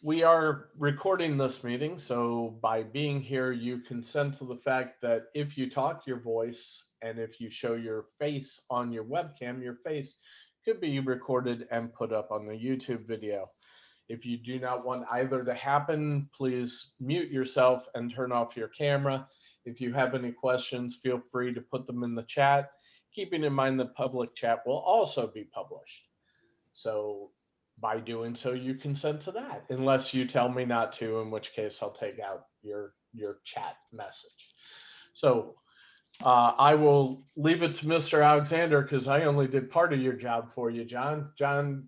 We are recording this meeting, so by being here, you consent to the fact that if you talk, your voice, and if you show your face on your webcam, your face could be recorded and put up on the YouTube video. If you do not want either to happen, please mute yourself and turn off your camera. If you have any questions, feel free to put them in the chat, keeping in mind the public chat will also be published. So by doing so, you consent to that, unless you tell me not to, in which case I'll take out your chat message. So I will leave it to Mr. Alexander because I only did part of your job for you, John. John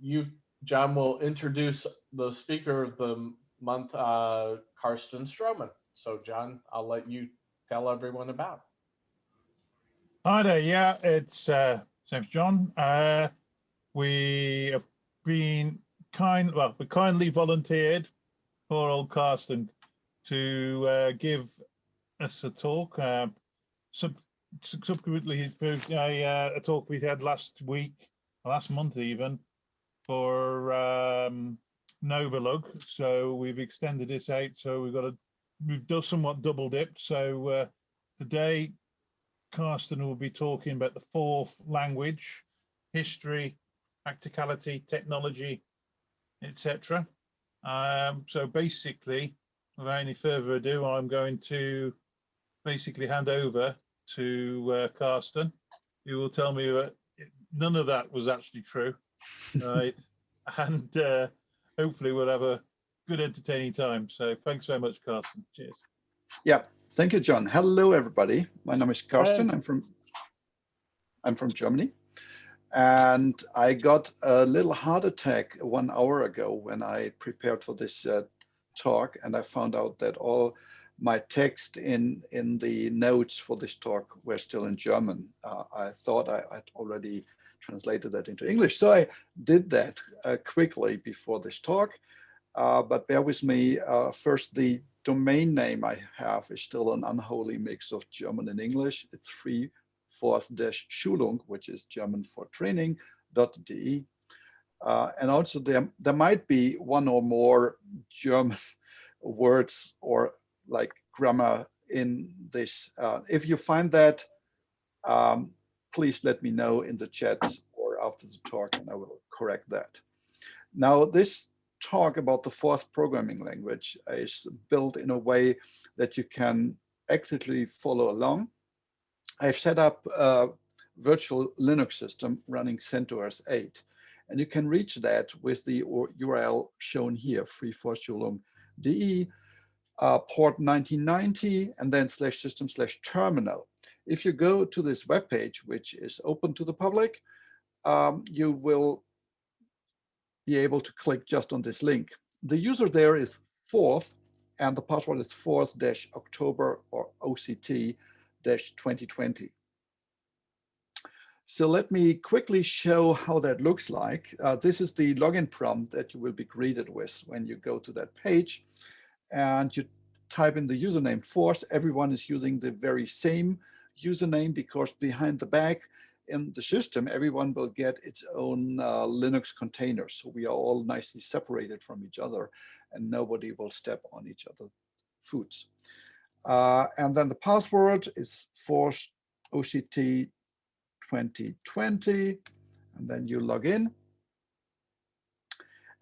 will introduce the speaker of the month, Carsten Stroman. So John, I'll let you tell everyone about. Hi there. Yeah, it's thanks, John. We have been we kindly volunteered for old Carsten to give us a talk. Subsequently, a talk we had last month even, for NoVaLUG. So we've extended this out. So we've done somewhat double dipped. So today, Carsten will be talking about the fourth language, history, practicality, technology, etc. So basically, without any further ado, I'm going to basically hand over to Carsten, who will tell me that none of that was actually true, right? And hopefully we'll have a good entertaining time. So thanks so much, Carsten. Cheers. Yeah, thank you, John. Hello, everybody. My name is Carsten. I'm from Germany, and I got a little heart attack 1 hour ago when I prepared for this talk, and I found out that all my text in the notes for this talk were still in German. I thought I'd already translated that into English, so I did that quickly before this talk. But bear with me. First, the domain name I have is still an unholy mix of German and English. It's 3/Schulung, which is German for training.de. And also there might be one or more German words or like grammar in this. If you find that, please let me know in the chat or after the talk, and I will correct that. Now, this talk about the fourth programming language is built in a way that you can actively follow along. I've set up a virtual Linux system running CentOS 8, and you can reach that with the URL shown here, 3/Schulung.de, port 1990, and then /system/terminal. If you go to this webpage, which is open to the public, you will be able to click just on this link. The user there is fourth, and the password is 4th-October or OCT-2020. So let me quickly show how that looks like. This is the login prompt that you will be greeted with when you go to that page, and you type in the username Force. Everyone is using the very same username because behind the back in the system, everyone will get its own Linux container. So we are all nicely separated from each other and nobody will step on each other's foots. And then the password is Force OCT 2020, and then you log in.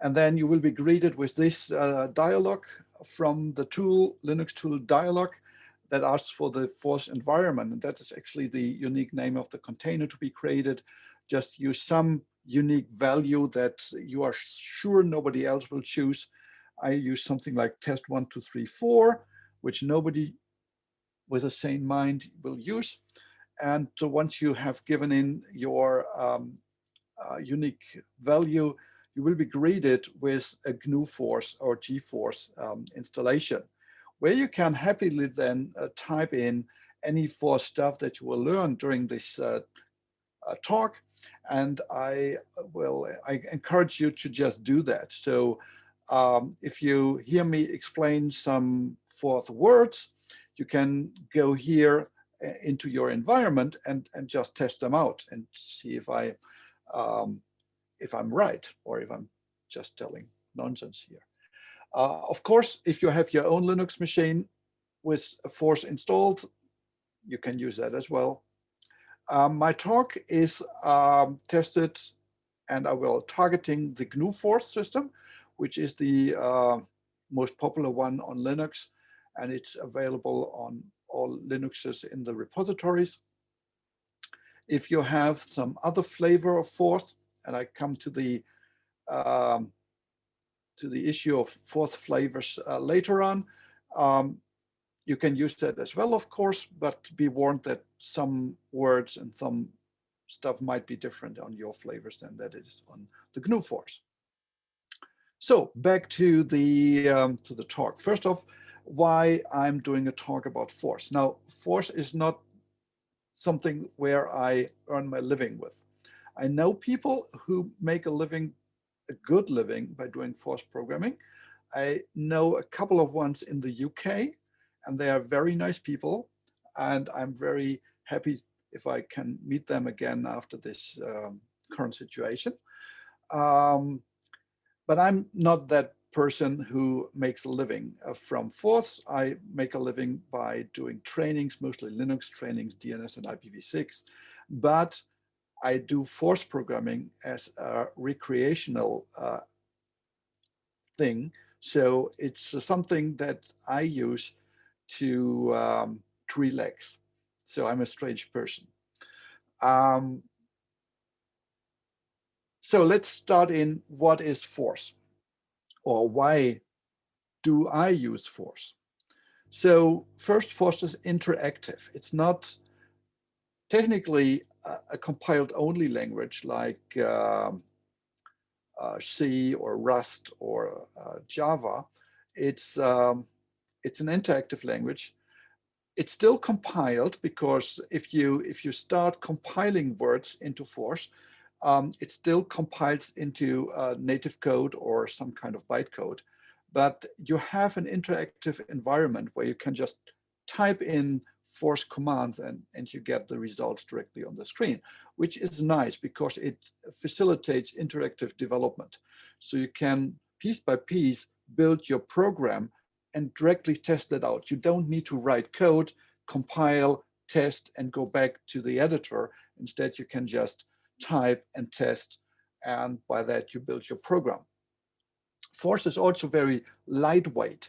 And then you will be greeted with this dialog from the tool, Linux tool dialog, that asks for the Force environment. And that is actually the unique name of the container to be created. Just use some unique value that you are sure nobody else will choose. I use something like test 1, 2, 3, 4, which nobody with a sane mind will use. And once you have given in your unique value, you will be greeted with a GNU Force or GForce installation, where you can happily then type in any Force stuff that you will learn during this talk. And I encourage you to just do that. So if you hear me explain some Force words, you can go here into your environment and just test them out and see if I'm right or if I'm just telling nonsense here. Of course, if you have your own Linux machine with Force installed, you can use that as well. My talk is tested, and I will targeting the GNU Force system, which is the most popular one on Linux, and it's available on all Linuxes in the repositories. If you have some other flavor of Force, and I come to the issue of Force flavors later on, you can use that as well, of course, but be warned that some words and some stuff might be different on your flavors than that is on the GNU Force. So back to the talk. First off, why I'm doing a talk about Force. Now, Force is not something where I earn my living with. I know people who make a good living by doing Force programming. I know a couple of ones in the UK, and they are very nice people, and I'm very happy if I can meet them again after this current situation. But I'm not that person who makes a living from Force. I make a living by doing trainings, mostly Linux trainings, DNS and IPv6, but I do Force programming as a recreational thing. So it's something that I use to relax. So I'm a strange person. So let's start in what is Force, or why do I use Force? So first, Force is interactive. It's not technically a compiled only language like C or Rust or Java. It's an interactive language. It's still compiled because if you start compiling words into Force, it still compiles into native code or some kind of bytecode. But you have an interactive environment where you can just type in Force commands and you get the results directly on the screen, which is nice because it facilitates interactive development. So you can piece by piece build your program and directly test it out. You don't need to write code, compile, test, and go back to the editor. Instead, you can just type and test, and by that you build your program. Force is also very lightweight.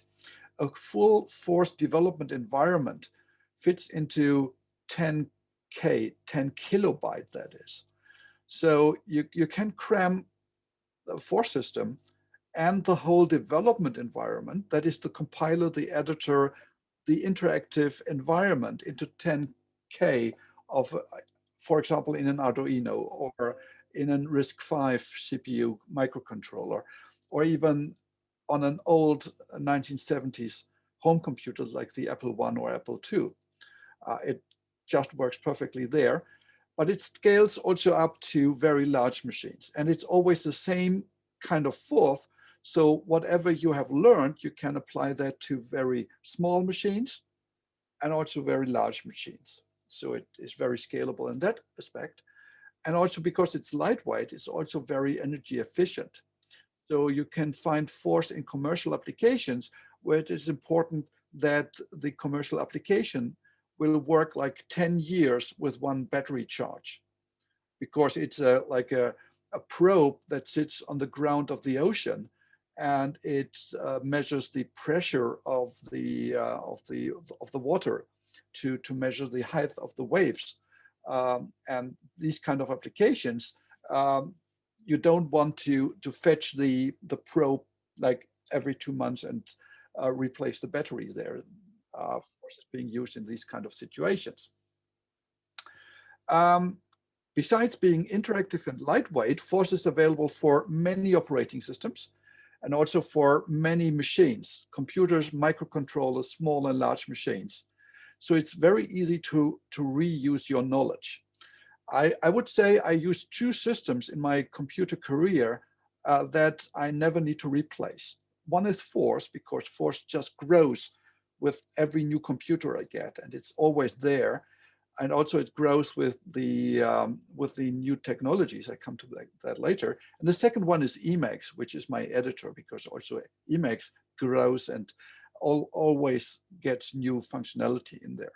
A full Force development environment fits into 10K, 10 kilobyte, that is. So you can cram the Force system and the whole development environment, that is the compiler, the editor, the interactive environment, into 10K of, for example, in an Arduino or in a RISC-V CPU microcontroller, or even on an old 1970s home computer like the Apple I or Apple II. It just works perfectly there, but it scales also up to very large machines. And it's always the same kind of Force. So whatever you have learned, you can apply that to very small machines and also very large machines. So it is very scalable in that aspect. And also because it's lightweight, it's also very energy efficient. So you can find Force in commercial applications where it is important that the commercial application will work like 10 years with one battery charge, because it's like a probe that sits on the ground of the ocean, and it measures the pressure of the water to measure the height of the waves. And these kind of applications, you don't want to fetch the probe like every 2 months and replace the battery there. Force is being used in these kind of situations. Besides being interactive and lightweight, Force is available for many operating systems and also for many machines, computers, microcontrollers, small and large machines. So it's very easy to reuse your knowledge. I would say I used 2 systems in my computer career that I never need to replace. One is Force, because Force just grows with every new computer I get, and it's always there. And also it grows with the new technologies. I come to that later. And the second one is Emacs, which is my editor, because also Emacs grows and always gets new functionality in there.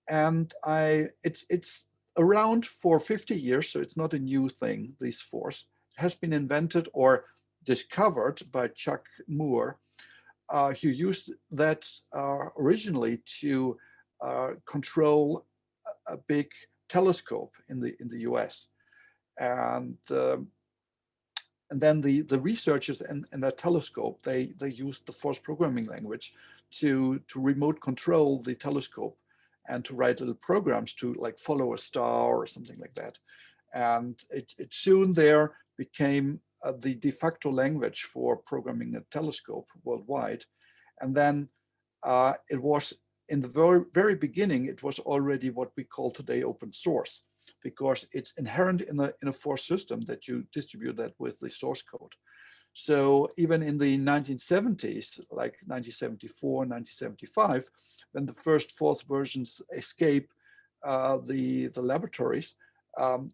And it's around for 50 years, so it's not a new thing, this force. It has been invented or discovered by Chuck Moore, who used that originally to control a big telescope in the US. And then the researchers in that telescope, they used the force programming language to remote control the telescope and to write little programs to like follow a star or something like that. And it soon there became the de facto language for programming a telescope worldwide. And then it was in the very, very beginning, it was already what we call today open source, because it's inherent in a force system that you distribute that with the source code. So even in the 1970s, like 1974, 1975, when the first force versions escape the laboratories,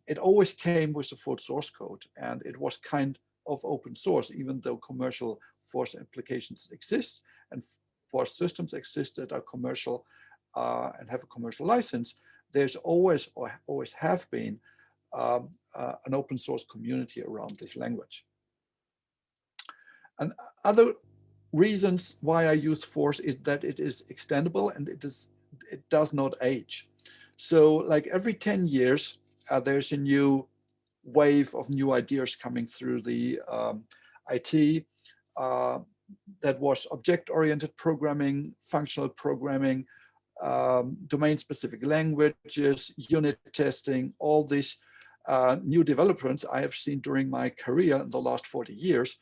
it always came with a full source code, and it was kind of open source, even though commercial force applications exist and force systems exist that are commercial and have a commercial license. There's always, or always have been, an open source community around this language. And other reasons why I use force is that it is extendable and it does not age. So like every 10 years, there's a new wave of new ideas coming through the IT. That was object-oriented programming, functional programming, domain-specific languages, unit testing, all these new developments I have seen during my career in the last 40 years.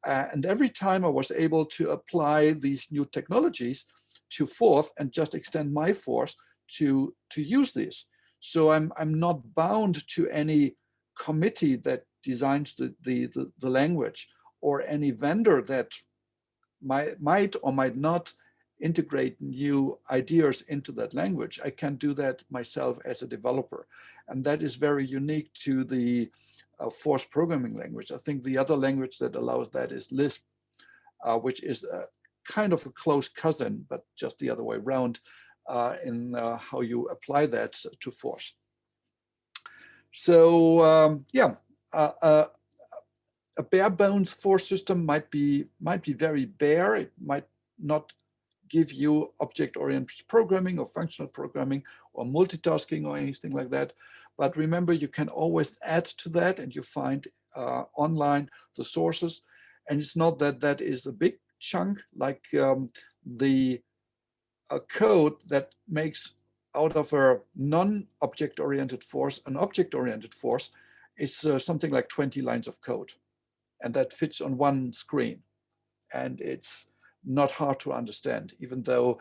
And every time I was able to apply these new technologies to force and just extend my force to use this. So I'm not bound to any committee that designs the language, or any vendor that might or might not integrate new ideas into that language. I can do that myself as a developer. And that is very unique to the force programming language. I think the other language that allows that is Lisp, which is kind of a close cousin, but just the other way around in how you apply that to force. So yeah, a bare bones force system might be very bare. It might not give you object-oriented programming or functional programming or multitasking or anything like that. But remember, you can always add to that, and you find online the sources. And it's not that that is a big chunk, like the code that makes out of a non-object-oriented force an object-oriented force is something like 20 lines of code. And that fits on one screen. And it's not hard to understand, even though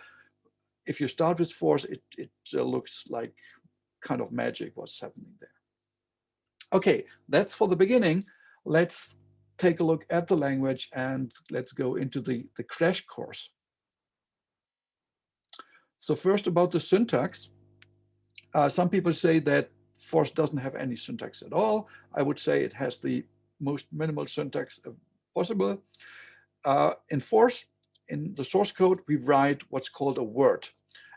if you start with force, it looks like kind of magic what's happening there. Okay, that's for the beginning. Let's take a look at the language and let's go into the crash course. So first about the syntax. Some people say that force doesn't have any syntax at all. I would say it has the most minimal syntax possible. In force, in the source code, we write what's called a word.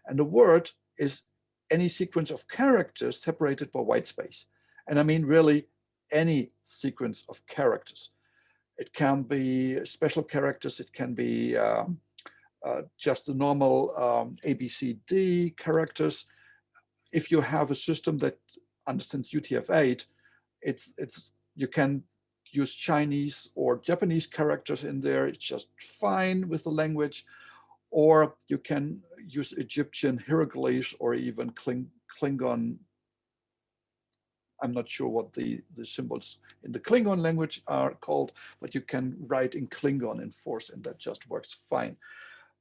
And a word is any sequence of characters separated by white space. And I mean really any sequence of characters. It can be special characters, it can be just the normal ABCD characters. If you have a system that understands UTF-8, you can use Chinese or Japanese characters in there. It's just fine with the language. Or you can use Egyptian hieroglyphs or even Klingon. I'm not sure what the symbols in the Klingon language are called, but you can write in Klingon in force, and that just works fine.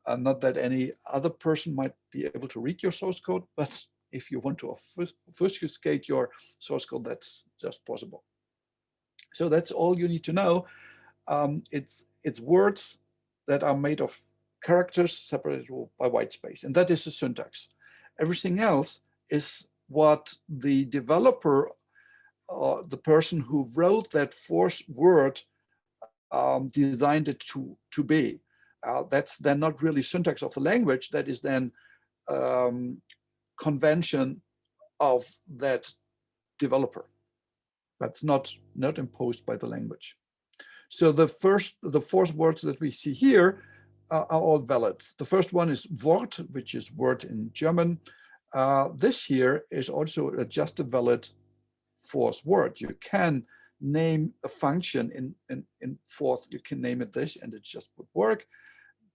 Not that any other person might be able to read your source code, but if you want to obfuscate your source code, that's just possible. So that's all you need to know. It's words that are made of characters separated by white space, and that is the syntax. Everything else is what the developer, the person who wrote that force word, designed it to be. That's then not really syntax of the language. That is then convention of that developer. That's not imposed by the language. So the four words that we see here are all valid. The first one is Wort, which is word in German. This here is also just a valid fourth word. You can name a function in fourth. You can name it this, and it just would work.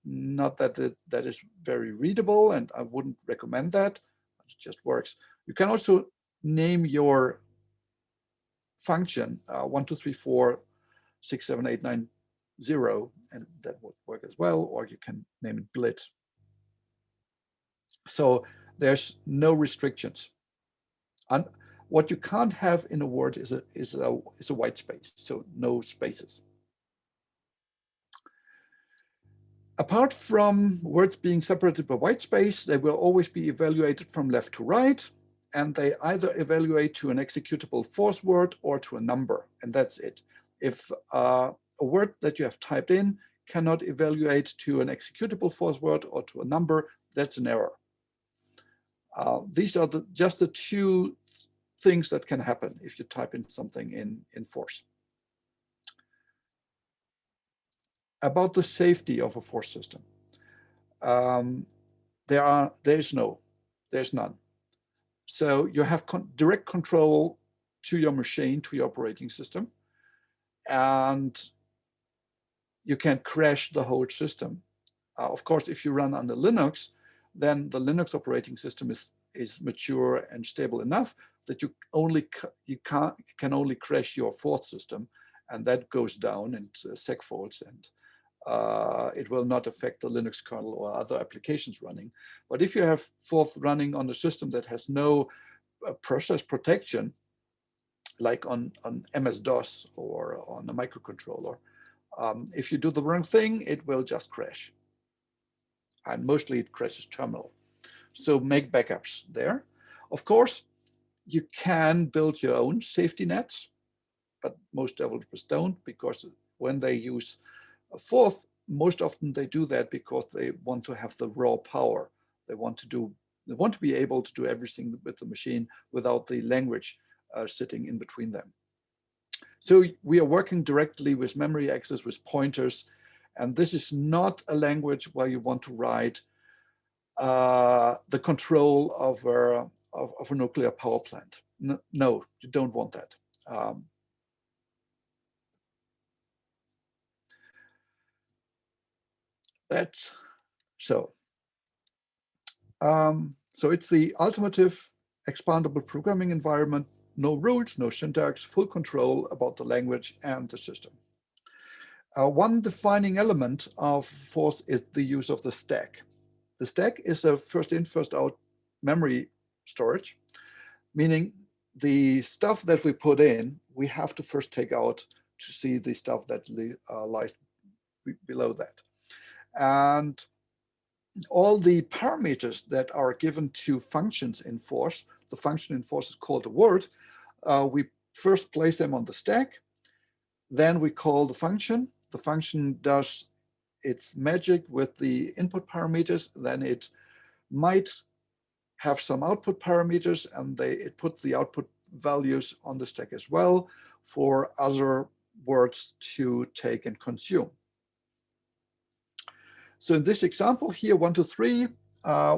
Not that that is very readable, and I wouldn't recommend that. It just works. You can also name your function 1, 2, 3, 4, 6, 7, 8, 9, 0, and that would work as well. Or you can name it blit. So there's no restrictions. And what you can't have in a word is a white space, so no spaces. Apart from words being separated by white space, they will always be evaluated from left to right, and they either evaluate to an executable fourth word or to a number, and that's it. If a word that you have typed in cannot evaluate to an executable fourth word or to a number, that's an error. These are just the two things that can happen if you type in something in force. About the safety of a force system, there's none. So you have direct control to your machine, to your operating system, and you can crash the whole system. Of course, if you run under Linux, then the Linux operating system is mature and stable enough that you can only crash your fourth system, and that goes down into segfaults, and it will not affect the Linux kernel or other applications running. But if you have fourth running on a system that has no process protection, like on MS-DOS or on a microcontroller, if you do the wrong thing, it will just crash. And mostly it crashes terminal. So make backups there. Of course, you can build your own safety nets, but most developers don't, because when they use a fourth, most often they do that because they want to have the raw power. They want to be able to do everything with the machine without the language sitting in between them. So we are working directly with memory access, with pointers, and this is not a language where you want to write the control of a nuclear power plant. No, you don't want that. That's so. So it's the ultimative expandable programming environment. No rules, no syntax, full control about the language and the system. One defining element of Force is the use of the stack. The stack is a first in, first out memory storage, meaning the stuff that we put in, we have to first take out to see the stuff that lies below that. And all the parameters that are given to functions in Force, the function in Force is called a word, we first place them on the stack, then we call the function. The function does its magic with the input parameters, then it might have some output parameters, and it puts the output values on the stack as well for other words to take and consume. So in this example here, 1, 2, 3,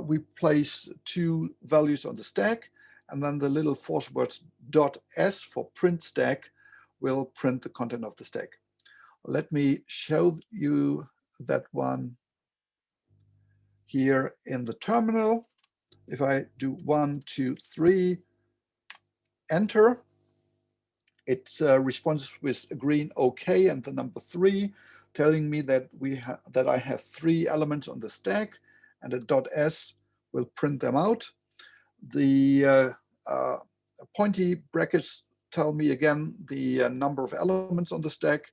we place 2 values on the stack, and then the little force words .s for print stack will print the content of the stack. Let me show you that one here in the terminal. If I do 1, 2, 3, enter, it responds with a green OK and the number 3, telling me that I have 3 elements on the stack, and a .s will print them out. The pointy brackets tell me again the number of elements on the stack,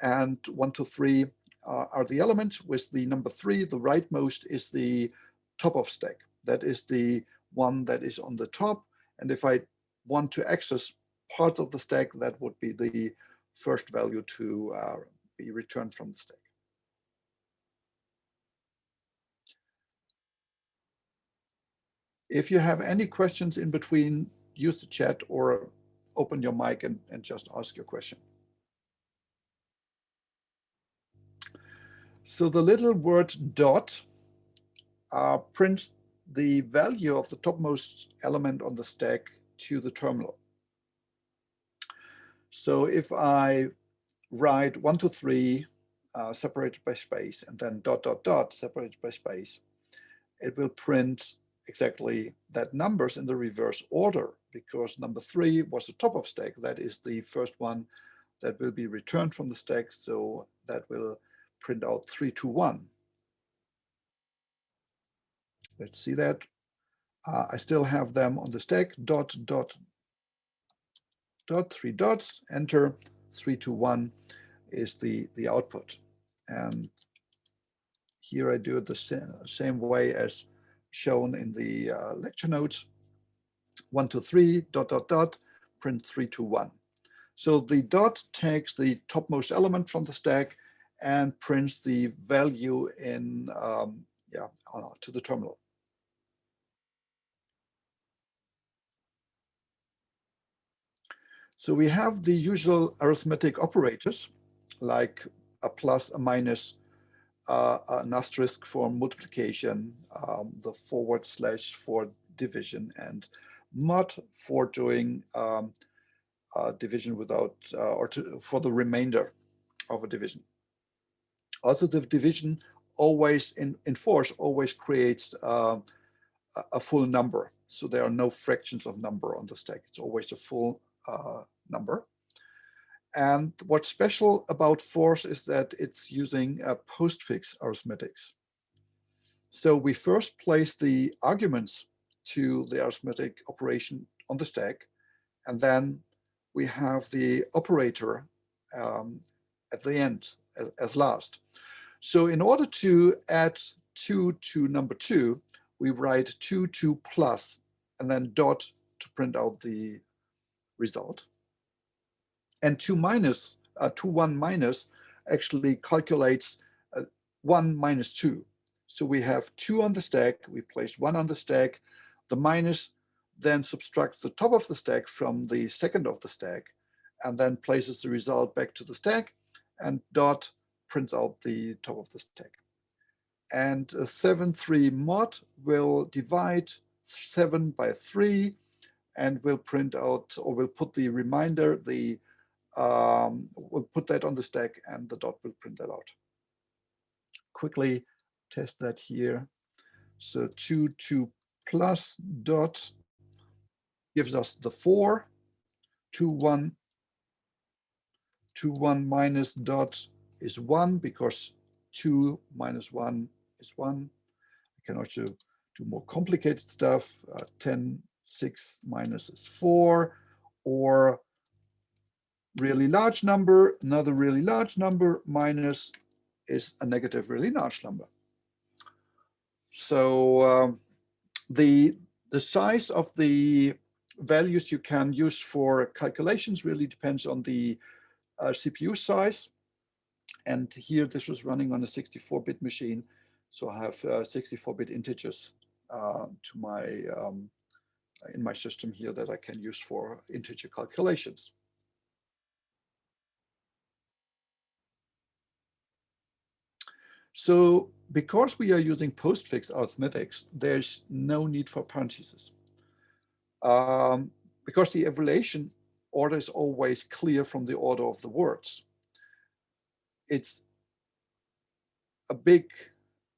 and 1, 2, 3 are the elements. With the number 3, the rightmost is the top of stack. That is the one that is on the top. And if I want to access part of the stack, that would be the first value to be returned from the stack. If you have any questions in between, use the chat or open your mic and just ask your question. So the little word dot prints the value of the topmost element on the stack to the terminal. So if I write 1, 2, 3 separated by space and then dot, dot, dot separated by space, it will print exactly that numbers in the reverse order, because number 3 was the top of stack. That is the first one that will be returned from the stack. So that will print out 3, 2, 1. Let's see that. I still have them on the stack, dot, dot, dot, 3 dots, enter, 3, 2, 1 is the output. And here I do it the same way as shown in the lecture notes. 1, 2, 3, dot, dot, dot, print 3, 2, 1. So the dot takes the topmost element from the stack and prints the value in to the terminal. So we have the usual arithmetic operators like a plus, a minus, an asterisk for multiplication, the forward slash for division, and mod for doing division without for the remainder of a division. Also, the division always in force always creates a full number. So there are no fractions of number on the stack. It's always a full number. And what's special about force is that it's using postfix arithmetics. So we first place the arguments to the arithmetic operation on the stack, and then we have the operator at the end as last. So in order to add 2 to number 2, we write 2, 2 plus, and then dot to print out the result. And 2 minus, 2, 1 minus actually calculates 1 minus 2. So we have 2 on the stack, we place 1 on the stack, the minus then subtracts the top of the stack from the second of the stack, and then places the result back to the stack, and dot prints out the top of the stack. And 7, 3 mod will divide 7 by 3 and will print out, or will put the remainder, we'll put that on the stack and the dot will print that out. Quickly test that here. So 2, 2 plus dot gives us the 4, 2, 1, 2, 1 minus dot is 1, because 2 minus 1 is 1. I can also do more complicated stuff. 10, 6 minus is 4, or really large number, another really large number, minus is a negative really large number. So the size of the values you can use for calculations really depends on the CPU size. And here this was running on a 64-bit machine. So I have 64-bit integers to my in my system here that I can use for integer calculations. So because we are using postfix arithmetics, there's no need for parentheses. Because the evaluation order is always clear from the order of the words. It's a big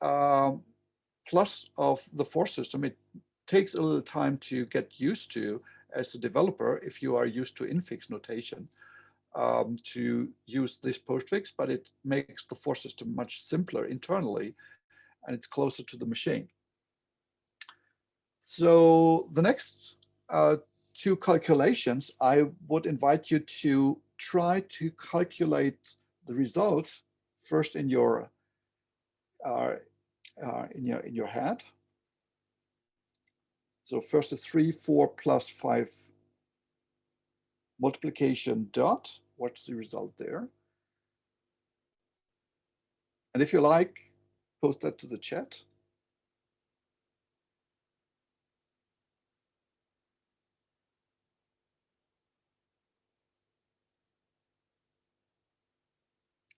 plus of the force system. It takes a little time to get used to as a developer if you are used to infix notation to use this postfix, but it makes the force system much simpler internally and it's closer to the machine. So the next 2 calculations, I would invite you to try to calculate the results first in your head. So first a 3, 4 plus 5 multiplication dot. What's the result there? And if you like, post that to the chat.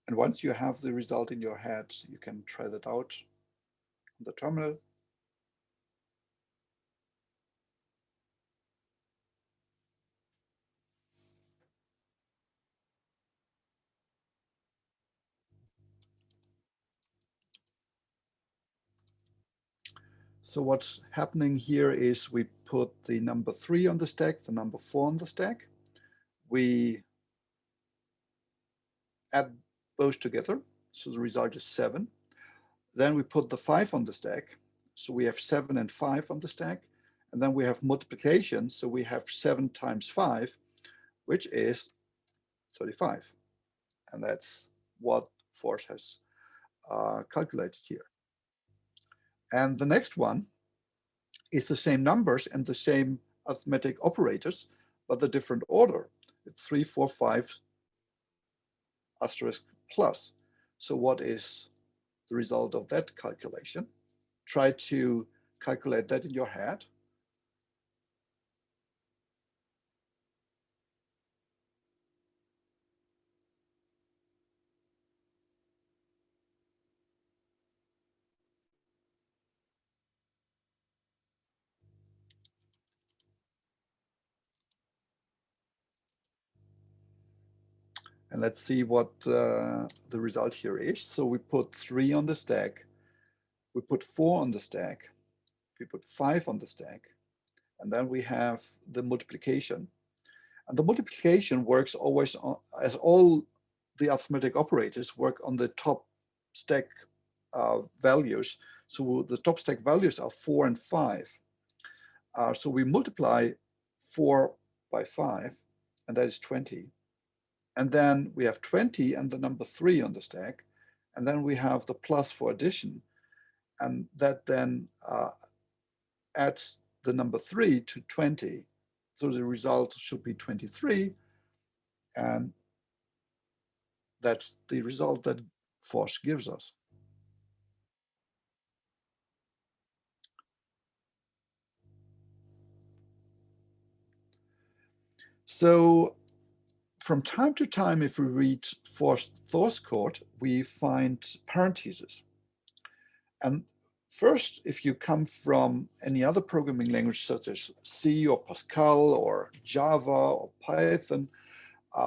And once you have the result in your head, you can try that out on the terminal. So what's happening here is we put the number 3 on the stack, the number 4 on the stack. We add both together, so the result is 7. Then we put the 5 on the stack, so we have 7 and 5 on the stack. And then we have multiplication, so we have 7 times 5, which is 35. And that's what Force has calculated here. And the next one is the same numbers and the same arithmetic operators, but the different order. It's 3, 4, 5 asterisk plus. So what is the result of that calculation? Try to calculate that in your head. And let's see what the result here is. So we put 3 on the stack, we put 4 on the stack, we put 5 on the stack, and then we have the multiplication. And the multiplication works always on, as all the arithmetic operators work on the top stack values. So the top stack values are 4 and 5. So we multiply 4 by 5, and that is 20. And then we have 20 and the number 3 on the stack. And then we have the plus for addition. And that then adds the number 3 to 20. So the result should be 23. And that's the result that Force gives us. So from time to time, if we read Force source code, we find parentheses. And first, if you come from any other programming language such as C or Pascal or Java or Python,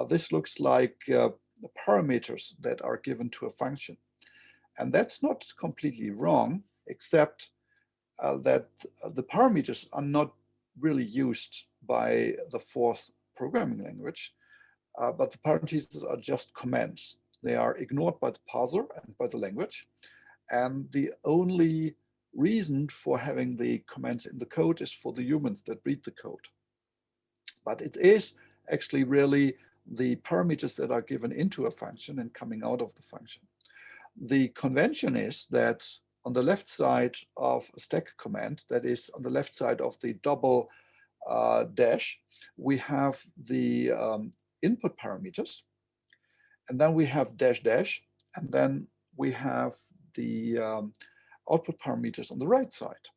this looks like the parameters that are given to a function. And that's not completely wrong, except that the parameters are not really used by the Force programming language, but the parentheses are just comments. They are ignored by the parser and by the language. And the only reason for having the comments in the code is for the humans that read the code. But it is actually really the parameters that are given into a function and coming out of the function. The convention is that on the left side of a stack command, that is on the left side of the double dash, we have the input parameters, and then we have dash dash, and then we have the output parameters on the right side.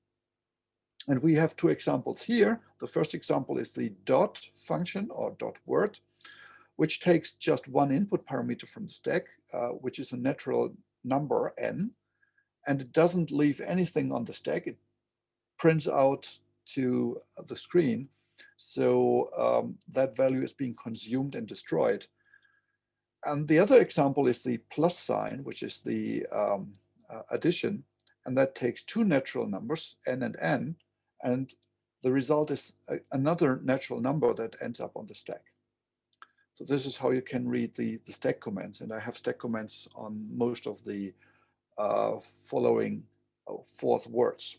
And we have 2 examples here. The first example is the dot function or dot word, which takes just one input parameter from the stack, which is a natural number n, and it doesn't leave anything on the stack. It prints out to the screen. So that value is being consumed and destroyed. And the other example is the plus sign, which is the addition, and that takes 2 natural numbers, n and n, and the result is another natural number that ends up on the stack. So this is how you can read the stack comments, and I have stack comments on most of the following Force words.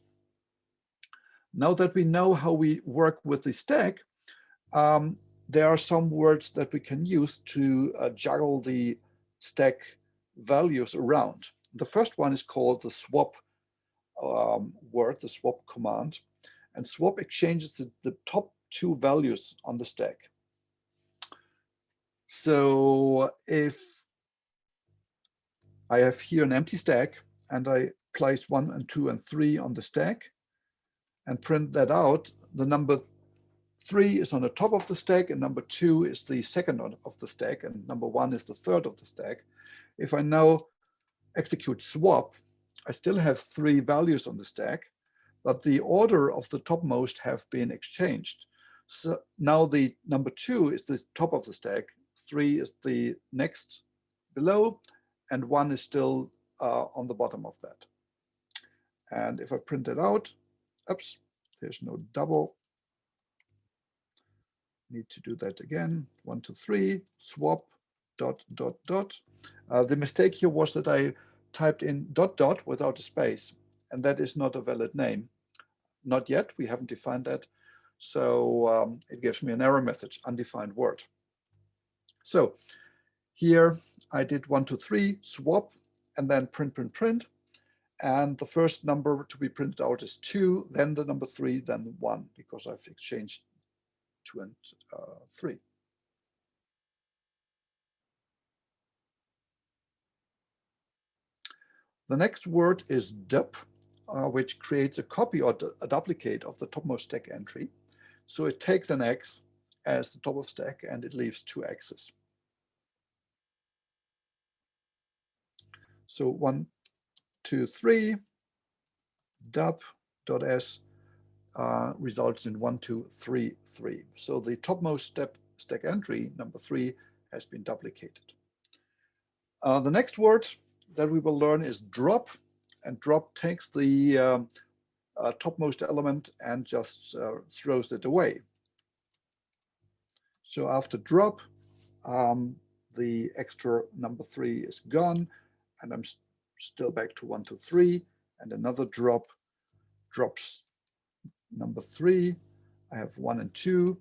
Now that we know how we work with the stack, there are some words that we can use to juggle the stack values around. The first one is called the swap word, the swap command. And swap exchanges the top 2 values on the stack. So if I have here an empty stack and I place 1 and 2 and 3 on the stack and print that out, the number 3 is on the top of the stack and number 2 is the second of the stack and number 1 is the third of the stack. If I now execute swap, I still have 3 values on the stack, but the order of the topmost have been exchanged. So now the number 2 is the top of the stack, 3 is the next below, and 1 is still on the bottom of that. And if I print it out, oops, there's no double. Need to do that again. 1, 2, 3, swap, dot, dot, dot. The mistake here was that I typed in dot, dot without a space, and that is not a valid name. Not yet, we haven't defined that. So it gives me an error message, undefined word. So here I did 1, 2, 3, swap, and then print, print, print. And the first number to be printed out is 2, then the number 3, then 1, because I've exchanged 2 and 3. The next word is dup, which creates a copy or a duplicate of the topmost stack entry. So it takes an X as the top of stack and it leaves 2 X's. So 1, 2, 3, dup.s results in 1, 2, 3, 3. So the topmost stack entry, number 3, has been duplicated. The next word that we will learn is drop, and drop takes the topmost element and just throws it away. So after drop, the extra number 3 is gone, and I'm still back to 1, 2, 3, and another drop drops number 3. I have 1 and 2.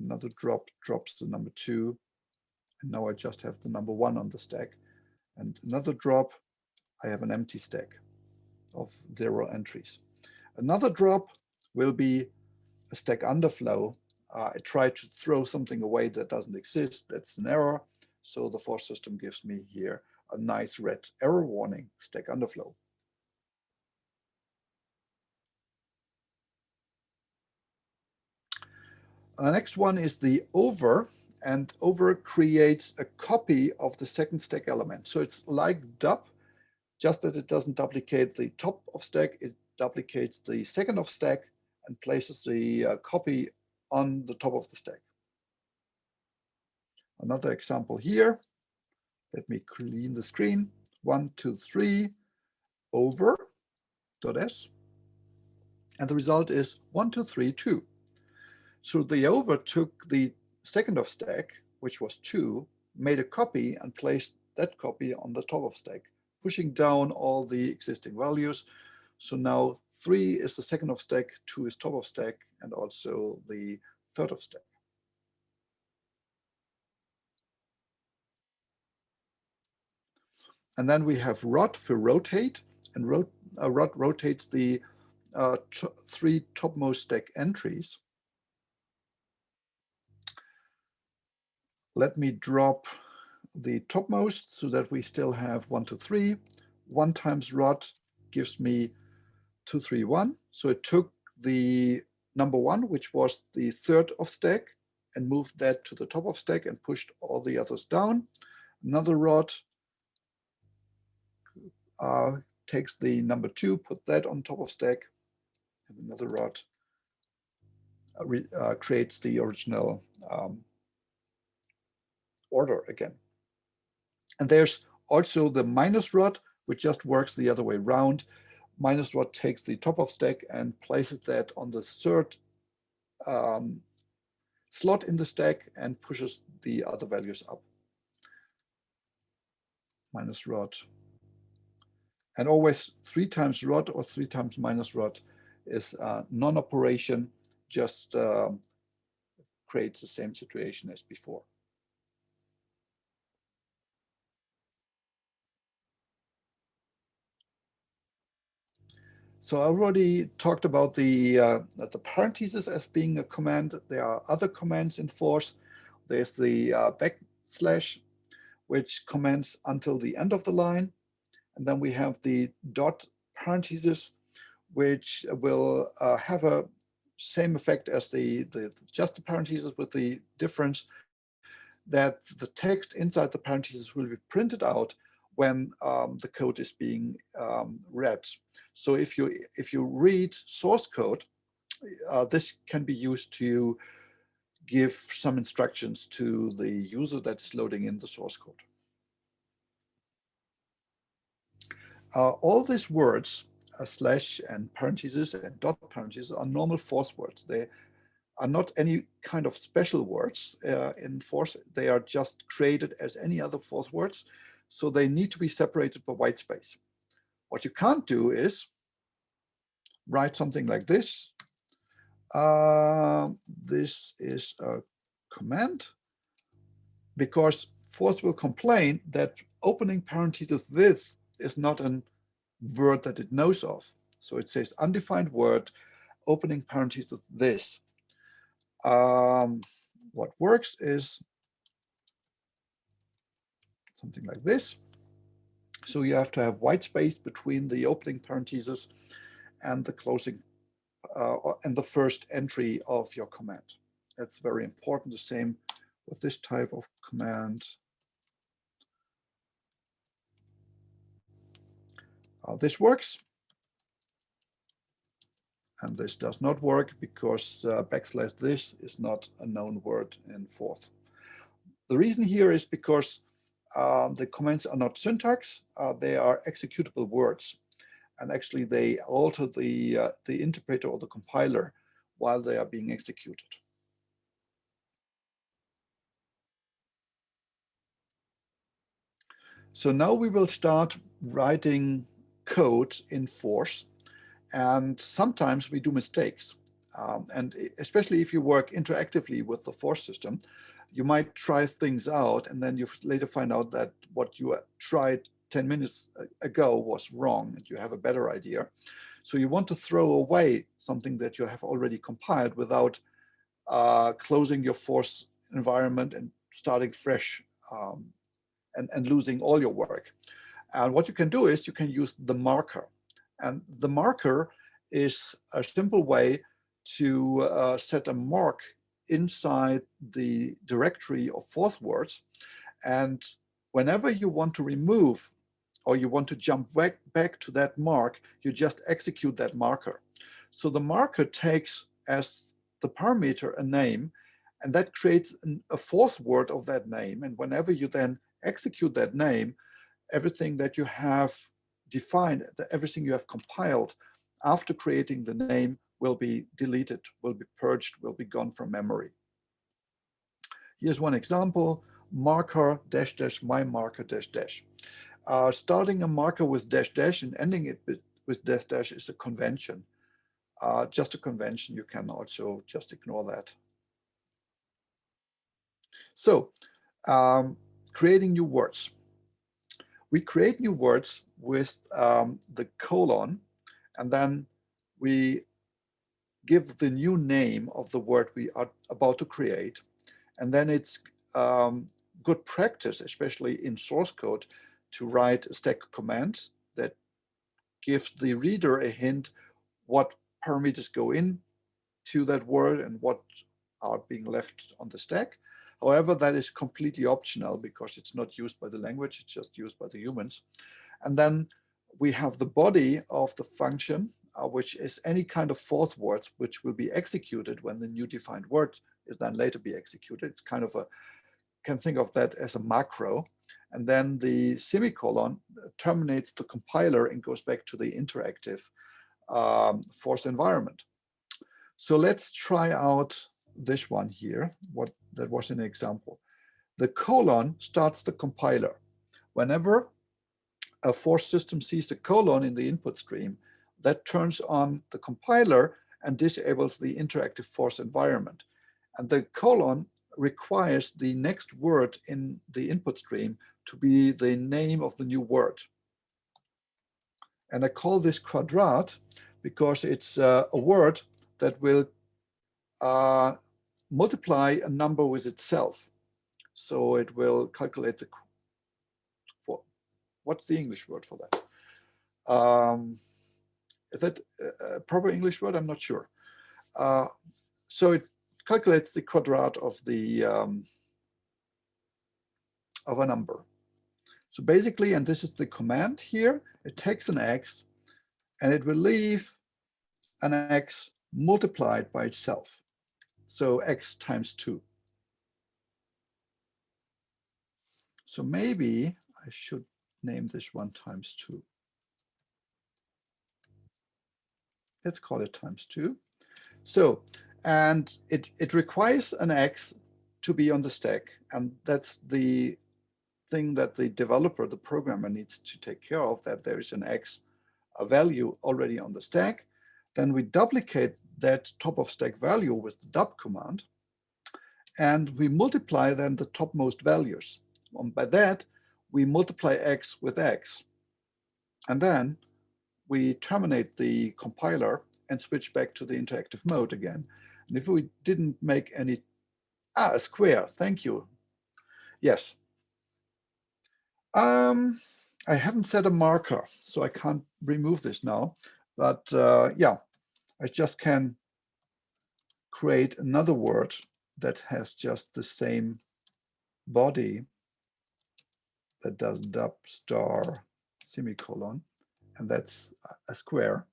Another drop drops the number 2, and now I just have the number 1 on the stack. And another drop, I have an empty stack of 0 entries. Another drop will be a stack underflow. I try to throw something away that doesn't exist. That's an error. So the force system gives me here a nice red error warning, stack underflow. The next one is the over, and over creates a copy of the second stack element. So it's like dup, just that it doesn't duplicate the top of stack, it duplicates the second of stack and places the copy on the top of the stack. Another example here. Let me clean the screen. 1, 2, 3, over.s. And the result is 1, 2, 3, 2. So the over took the second of stack, which was 2, made a copy and placed that copy on the top of stack, pushing down all the existing values. So now 3 is the second of stack, 2 is top of stack, and also the third of stack. And then we have rot for rotate, and rot rotates the 3 topmost stack entries. Let me drop the topmost so that we still have 1, 2, 3. 1 times rot gives me 2, 3, 1. So it took the number 1, which was the third of stack, and moved that to the top of stack and pushed all the others down. Another rot takes the number 2, put that on top of stack, and another rot creates the original order again. And there's also the minus rot, which just works the other way around. Minus rot takes the top of stack and places that on the third slot in the stack and pushes the other values up. Minus rot. And always 3 times rot or 3 times minus rot is non-operation, just creates the same situation as before. So I already talked about the parentheses as being a command. There are other commands in force. There's the backslash, which commands until the end of the line. And then we have the dot parentheses, which will have a same effect as just the parentheses, with the difference that the text inside the parentheses will be printed out when the code is being read. So if you read source code, this can be used to give some instructions to the user that is loading in the source code. All these words, slash and parentheses and dot parentheses, are normal force words. They are not any kind of special words in force. They are just created as any other force words. So they need to be separated by white space. What you can't do is write something like this. This is a command, because force will complain that opening parentheses this is not a word that it knows of. So it says undefined word, opening parentheses this. What works is something like this. So you have to have white space between the opening parentheses and the closing and the first entry of your command. That's very important. The same with this type of command. This works. And this does not work because backslash this is not a known word in Forth. The reason here is because the commands are not syntax, they are executable words. And actually they alter the interpreter or the compiler while they are being executed. So now we will start writing code in Force. And sometimes we do mistakes. And especially if you work interactively with the Force system, you might try things out and then you later find out that what you tried 10 minutes ago was wrong and you have a better idea. So you want to throw away something that you have already compiled without closing your Force environment and starting fresh and losing all your work. And what you can do is you can use the marker. And the marker is a simple way to set a mark inside the directory of Forth words. And whenever you want to remove or you want to jump back to that mark, you just execute that marker. So the marker takes as the parameter a name, and that creates a Forth word of that name. And whenever you then execute that name, everything that you have defined, everything you have compiled after creating the name will be deleted, will be purged, will be gone from memory. Here's one example, marker dash dash my marker dash dash. Starting a marker with dash dash and ending it with dash dash is a convention. Just a convention, you can also just ignore that. So, creating new words. We create new words with the colon, and then we give the new name of the word we are about to create. And then it's good practice, especially in source code, to write a stack command that gives the reader a hint what parameters go in to that word and what are being left on the stack. However, that is completely optional because it's not used by the language, it's just used by the humans. And then we have the body of the function, which is any kind of Forth words which will be executed when the new defined word is then later be executed. It's kind of can think of that as a macro. And then the semicolon terminates the compiler and goes back to the interactive Force environment. So let's try out this one here, that was an example. The colon starts the compiler. Whenever a Force system sees the colon in the input stream, that turns on the compiler and disables the interactive Force environment. And the colon requires the next word in the input stream to be the name of the new word. And I call this quadrat because it's a word that will multiply a number with itself. So it will calculate the, what's the English word for that? Is that a proper English word? I'm not sure. So it calculates the quadrat of the of a number. So basically, and this is the command here, it takes an x and it will leave an x multiplied by itself. So x times 2. So maybe I should name this one times 2. Let's call it times 2. So, and it requires an x to be on the stack. And that's the thing that the developer, the programmer, needs to take care of, that there is an x, a value already on the stack. Then we duplicate that top of stack value with the dub command, and we multiply then the topmost values. And by that, we multiply x with x. And then we terminate the compiler and switch back to the interactive mode again. And if we didn't make any, a square, thank you. Yes. I haven't set a marker, so I can't remove this now. But yeah, I just can create another word that has just the same body that does dub star semicolon, and that's a square.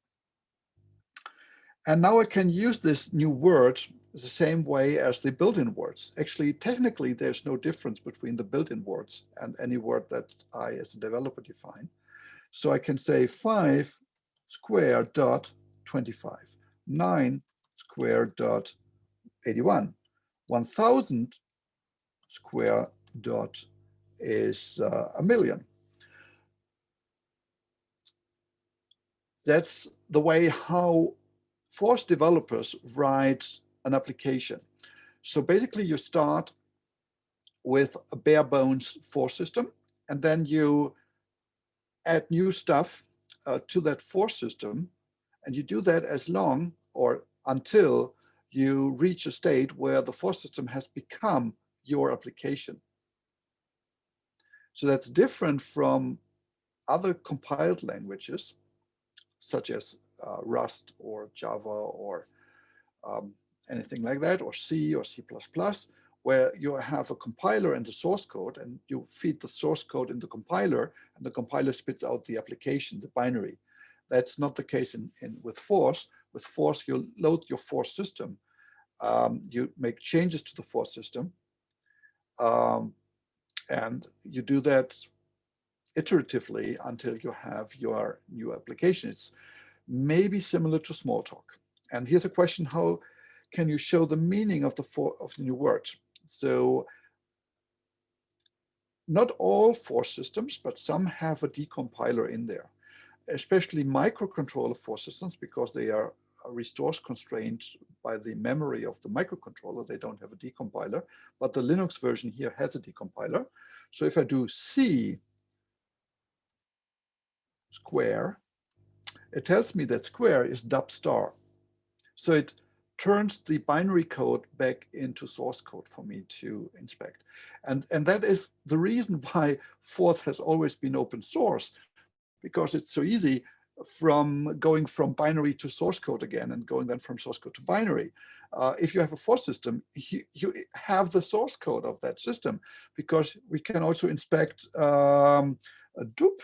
And now I can use this new word the same way as the built-in words. Actually, technically, there's no difference between the built-in words and any word that I, as a developer, define. So I can say 5 square dot 25, 9 square dot 81, 1000 square dot is a million. That's the way how Force developers write an application. So basically you start with a bare bones Force system, and then you add new stuff to that Force system, and you do that as long or until you reach a state where the Force system has become your application. So that's different from other compiled languages, such as Rust or Java or anything like that, or C or C++, where you have a compiler and a source code, and you feed the source code in the compiler, and the compiler spits out the application, the binary. That's not the case with Force. With Force, you load your Force system. You make changes to the Force system, and you do that iteratively until you have your new application. It's maybe similar to Smalltalk. And here's a question: how can you show the meaning of the new word? So not all Force systems, but some have a decompiler in there, especially microcontroller Force systems, because they are resource constrained by the memory of the microcontroller. They don't have a decompiler, but the Linux version here has a decompiler. So if I do C square, it tells me that square is dub star. So it turns the binary code back into source code for me to inspect. And that is the reason why Force has always been open source, because it's so easy from going from binary to source code again and going then from source code to binary. If you have a Force system, you have the source code of that system, because we can also inspect a dup.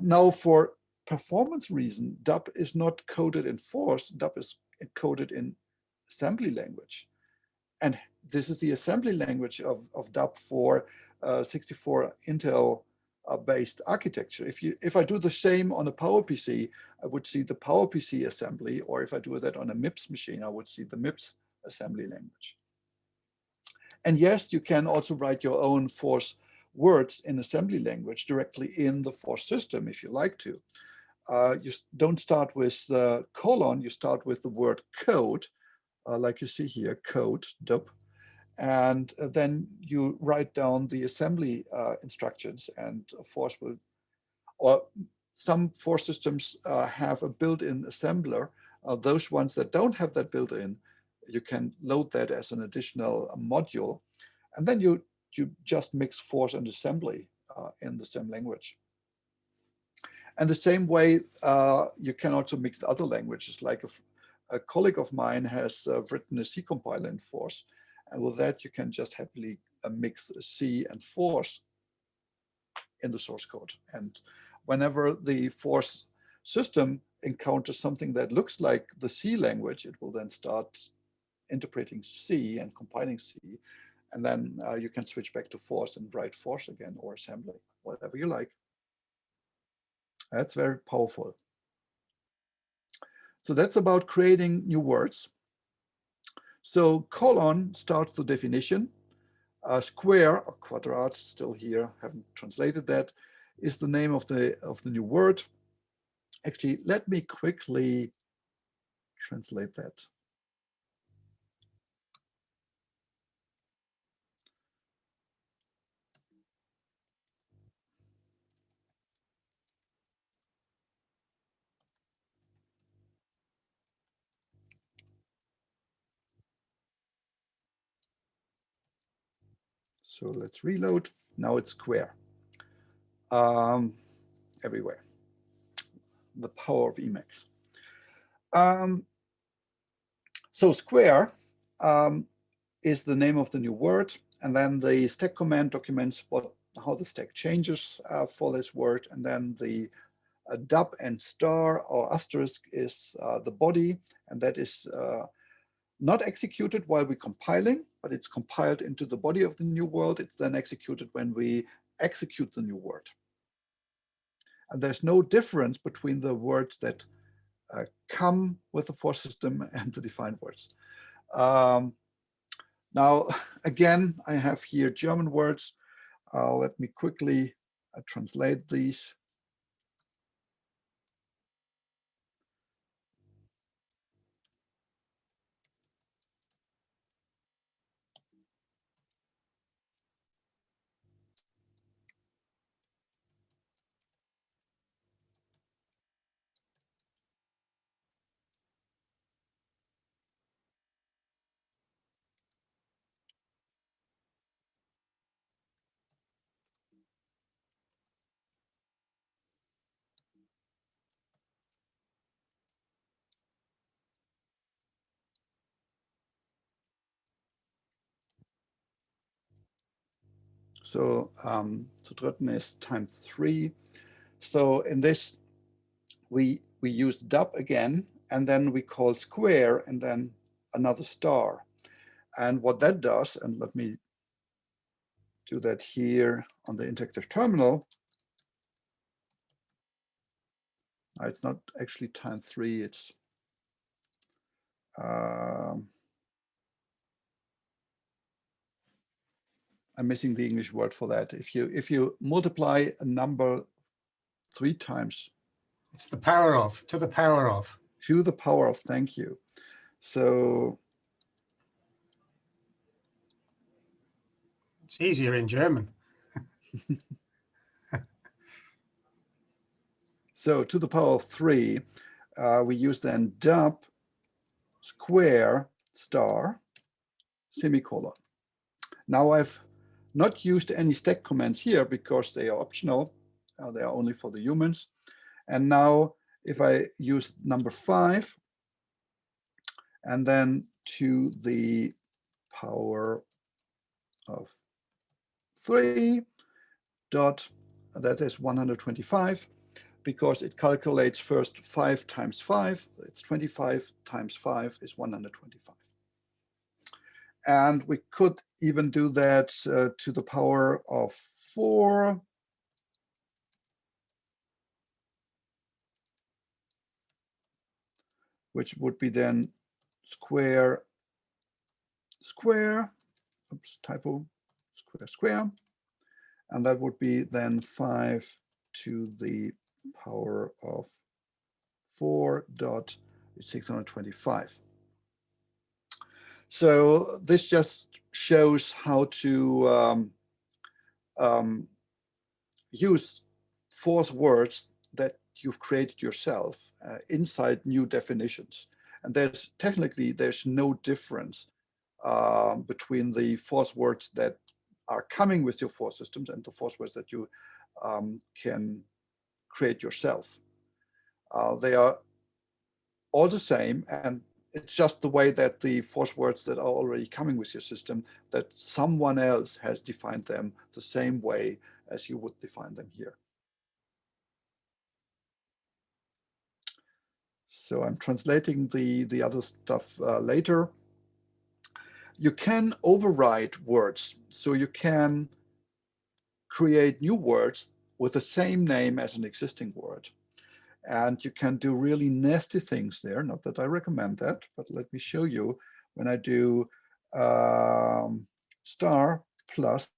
Now, for performance reason, dub is not coded in Force. Dub is coded in assembly language, and this is the assembly language of dub for 64 Intel based architecture. If I do the same on a PowerPC, I would see the PowerPC assembly, or if I do that on a MIPS machine, I would see the MIPS assembly language. And yes, you can also write your own Force words in assembly language directly in the Force system if you like to. You don't start with the colon, you start with the word code, like you see here, code, dub, and then you write down the assembly instructions, and Force will, or some Force systems have a built-in assembler. Those ones that don't have that built-in, you can load that as an additional module, and then you just mix Force and assembly in the same language. And the same way, you can also mix other languages. Like a colleague of mine has written a C compiler in Force, and with that you can just happily mix C and Force in the source code. And whenever the force system encounters something that looks like the C language, it will then start interpreting C and compiling C. And then you can switch back to force and write force again, or assembly, whatever you like. That's very powerful. So that's about creating new words. So colon starts the definition. Square or quadrat, still here, haven't translated that, is the name of the new word. Actually, let me quickly translate that. So let's reload. Now it's square. Everywhere. The power of Emacs. So square is the name of the new word, and then the stack command documents how the stack changes for this word, and then the dub and star or asterisk is the body, and that is not executed while we're compiling, but it's compiled into the body of the new word. It's then executed when we execute the new word. And there's no difference between the words that come with the for system and the defined words. Now, again, I have here German words. Let me quickly translate these. So zu dritten is times 3. So in this, we use dub again, and then we call square, and then another star. And what that does, and let me do that here on the interactive terminal. It's not actually times 3, it's I'm missing the English word for that. If you multiply a number 3 times. It's the power of, to the power of. To the power of, thank you. So It's easier in German. So to the power of 3, we use then dub square star semicolon. Now I've not used any stack commands here because they are optional. They are only for the humans. And now if I use number 5 and then to the power of 3 dot, that is 125, because it calculates first 5 times 5. It's 25 times 5 is 125. And we could even do that to the power of 4. Which would be then square, oops, typo, square. And that would be then 5 to the power of 4 dot 625. So this just shows how to use force words that you've created yourself inside new definitions. And there's no difference between the force words that are coming with your force systems and the force words that you can create yourself. They are all the same, and it's just the way that the force words that are already coming with your system, that someone else has defined them the same way as you would define them here. So I'm translating the other stuff later. You can override words. So you can create new words with the same name as an existing word. And you can do really nasty things there. Not that I recommend that, but let me show you. When I do star plus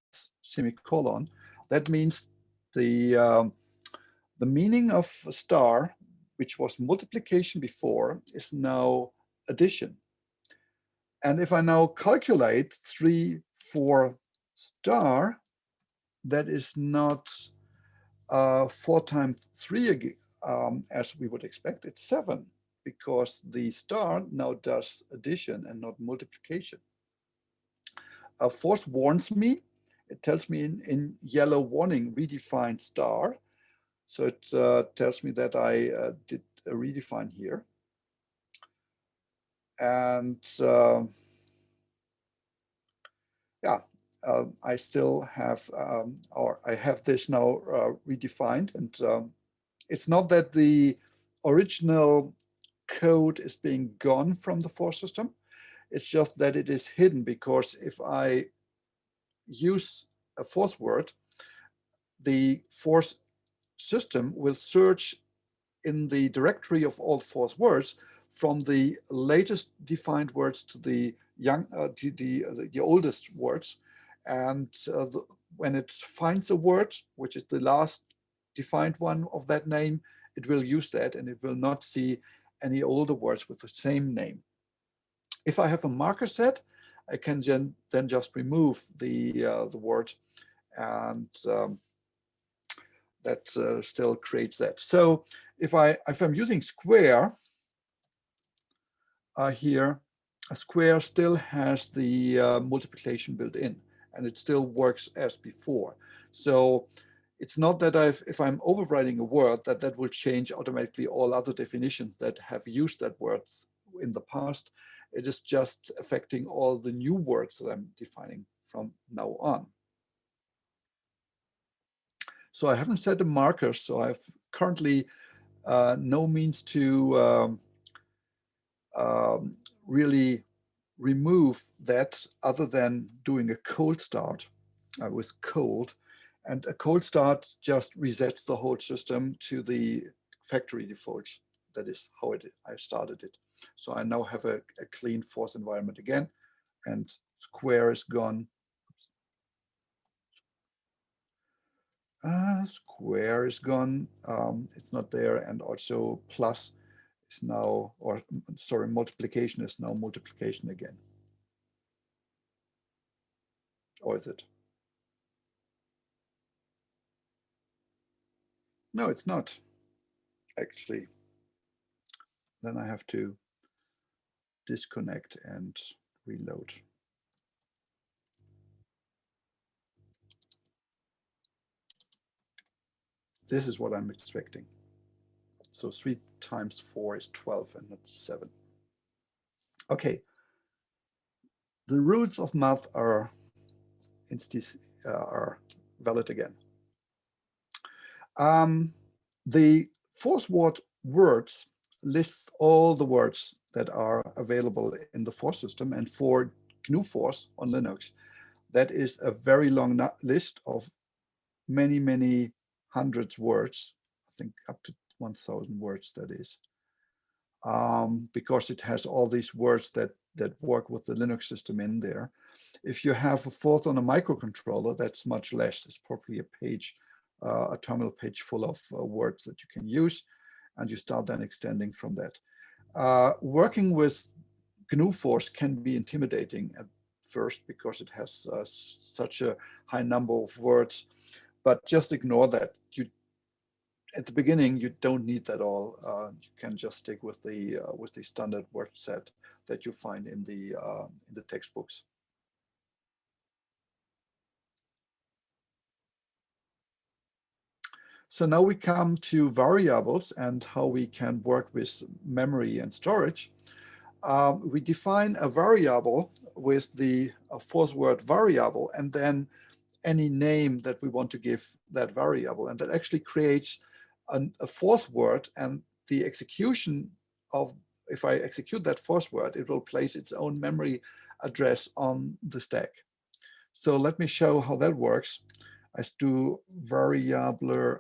semicolon, that means the meaning of a star, which was multiplication before, is now addition. And if I now calculate 3, 4 star, that is not 4 times 3 as we would expect. It's 7, because the star now does addition and not multiplication. Force warns me. It tells me in yellow warning, redefine star. So it tells me that I did a redefine here. And yeah, I still have, or I have this now redefined. And it's not that the original code is being gone from the force system. It's just that it is hidden, because if I use a force word, the force system will search in the directory of all force words from the latest defined words to the the oldest words. And when it finds a word, which is the last defined one of that name, it will use that, and it will not see any older words with the same name. If I have a marker set, I can then just remove the word, and that still creates that. So if I'm using square here, a square still has the multiplication built in, and it still works as before. So it's not that if I'm overriding a word, that will change automatically all other definitions that have used that word in the past. It is just affecting all the new words that I'm defining from now on. So I haven't set a marker, so I've currently no means to really remove that, other than doing a cold start with cold. And a cold start just resets the whole system to the factory defaults. That is how I started it. So I now have a clean force environment again, and square is gone. Square is gone. It's not there, and also plus is now, or sorry, multiplication is now multiplication again. Or is it? No, it's not, actually. Then I have to disconnect and reload. This is what I'm expecting. So 3 times 4 is 12 and not 7. Okay. The rules of math are valid again. The force word words lists all the words that are available in the force system, and for GNU Force on Linux, that is a very long list of many, many hundreds words. I think up to 1,000 words, that is, because it has all these words that work with the Linux system in there. If you have a force on a microcontroller, that's much less. It's probably a page, a terminal page full of words that you can use, and you start then extending from that. Working with GNU Force can be intimidating at first, because it has such a high number of words, but just ignore that. At the beginning, you don't need that all. You can just stick with the standard word set that you find in the textbooks. So now we come to variables and how we can work with memory and storage. We define a variable with the force word variable, and then any name that we want to give that variable. And that actually creates a fourth word, and the execution of, if I execute that fourth word, it will place its own memory address on the stack. So let me show how that works. I do variable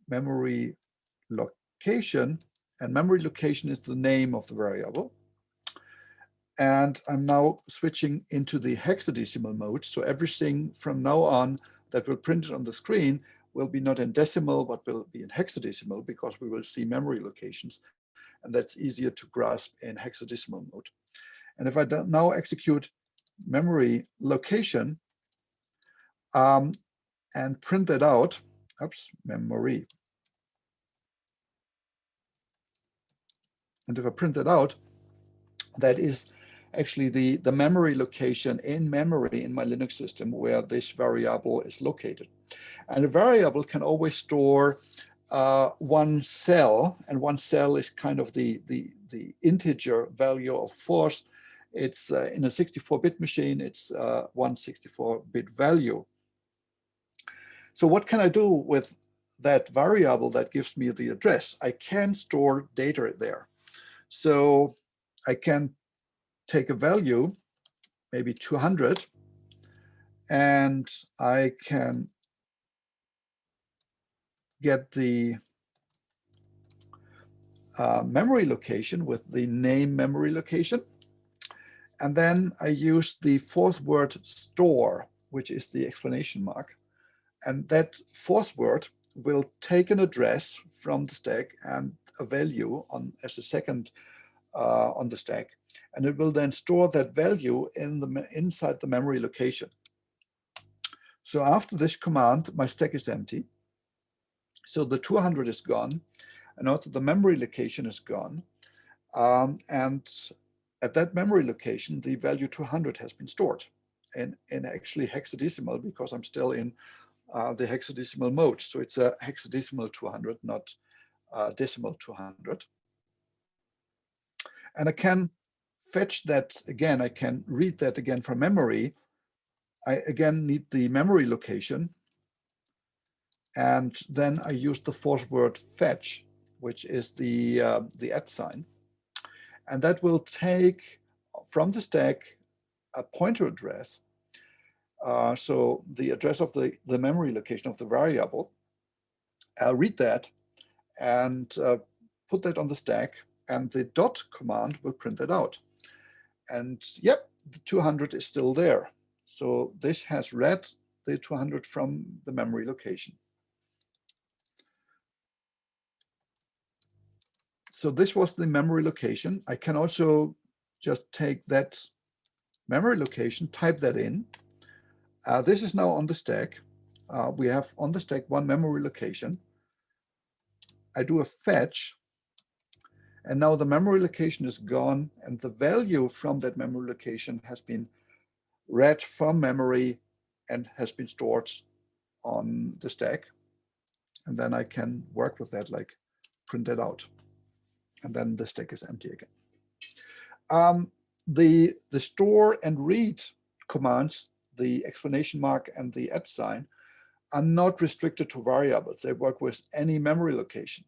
memory location, and memory location is the name of the variable. And I'm now switching into the hexadecimal mode. So everything from now on that will print it on the screen will be not in decimal, but will be in hexadecimal, because we will see memory locations. And that's easier to grasp in hexadecimal mode. And if I now execute memory location and print that out, oops, memory. And if I print that out, that is actually the memory location in memory in my Linux system where this variable is located. And a variable can always store one cell, and one cell is kind of the integer value of force. It's in a 64-bit machine, it's one 64-bit value. So what can I do with that variable that gives me the address? I can store data there. So I can take a value, maybe 200, and I can get the memory location with the name memory location. And then I use the fourth word store, which is the exclamation mark. And that fourth word will take an address from the stack and a value on as a second on the stack. And it will then store that value inside the memory location. So after this command, my stack is empty. So the 200 is gone, and also the memory location is gone. And at that memory location, the value 200 has been stored in actually hexadecimal, because I'm still in the hexadecimal mode. So it's a hexadecimal 200, not decimal 200. And I can fetch that again. I can read that again from memory. I again need the memory location. And then I use the fourth word fetch, which is the @ sign. And that will take from the stack a pointer address. So the address of the memory location of the variable. I'll read that and put that on the stack, and the dot command will print it out. And yep, the 200 is still there. So this has read the 200 from the memory location. So this was the memory location. I can also just take that memory location, type that in. This is now on the stack. We have on the stack one memory location. I do a fetch, and now the memory location is gone, and the value from that memory location has been read from memory and has been stored on the stack. And then I can work with that, like print that out. And then the stack is empty again. The store and read commands, the exclamation mark and the @ sign, are not restricted to variables. They work with any memory location.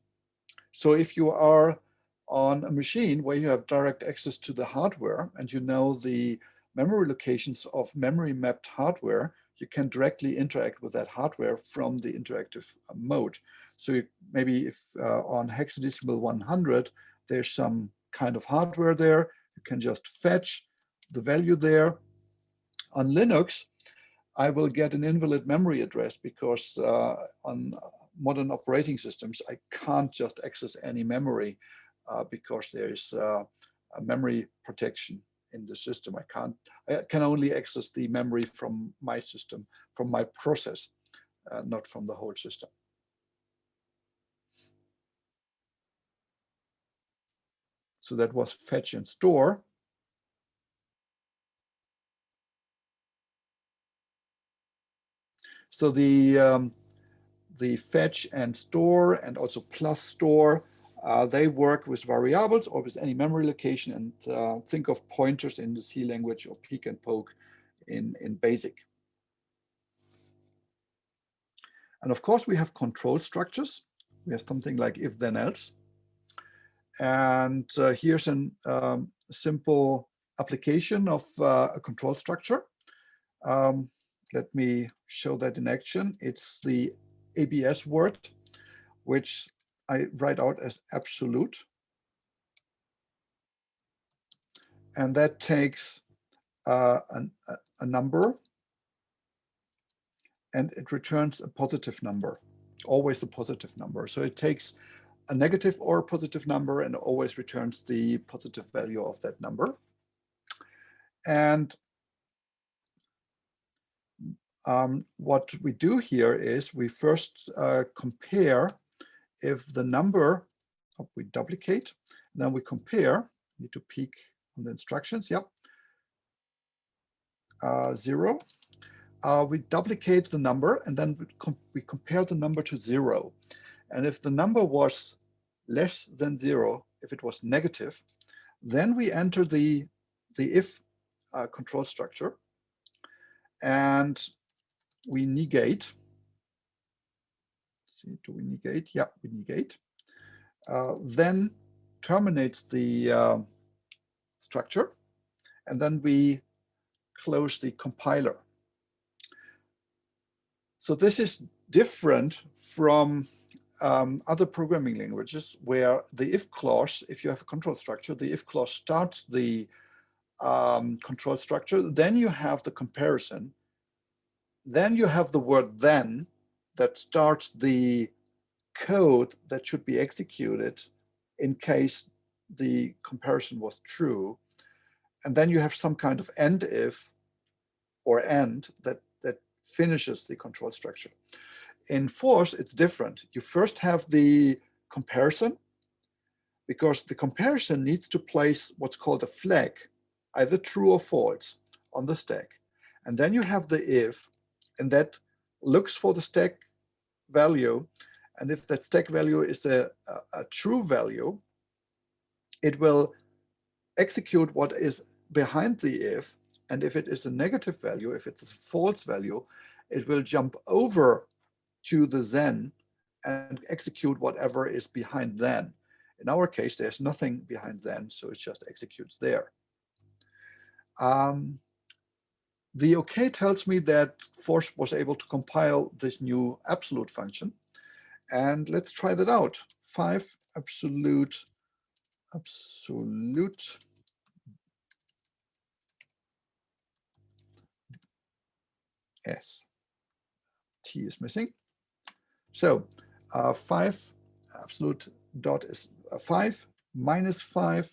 So if you are on a machine where you have direct access to the hardware and you know the memory locations of memory mapped hardware, you can directly interact with that hardware from the interactive mode. So maybe if on hexadecimal 100, there's some kind of hardware there, you can just fetch the value there. On Linux, I will get an invalid memory address, because on modern operating systems, I can't just access any memory because there is a memory protection in the system. I can only access the memory from my system, from my process, not from the whole system. So that was fetch and store. So the fetch and store, and also plus store, they work with variables or with any memory location, and think of pointers in the C language or peek and poke in BASIC. And of course, we have control structures. We have something like if then else. And here's a simple application of a control structure. Let me show that in action. It's the ABS word, which I write out as absolute. And that takes a number, and it returns a positive number, always a positive number. So it takes a negative or a positive number and always returns the positive value of that number. And what we do here is we first compare if the number, we duplicate, then we compare, need to peek on the instructions, yep, 0. We duplicate the number and then we compare the number to 0. And if the number was less than 0, if it was negative, then we enter the if control structure and we negate. See, do we negate? Yeah, we negate. Then terminates the structure, and then we close the compiler. So this is different from other programming languages where the if clause, if you have a control structure, the if clause starts the control structure, then you have the comparison, then you have the word then that starts the code that should be executed in case the comparison was true. And then you have some kind of end if or end that finishes the control structure. In force, it's different. You first have the comparison, because the comparison needs to place what's called a flag, either true or false, on the stack. And then you have the if, and that looks for the stack value. And if that stack value is a true value, it will execute what is behind the if. And if it is a negative value, if it's a false value, it will jump over to the then and execute whatever is behind then. In our case, there's nothing behind then, so it just executes there. The OK tells me that force was able to compile this new absolute function. And let's try that out. 5 absolute S. T is missing. So 5 absolute dot is 5 minus 5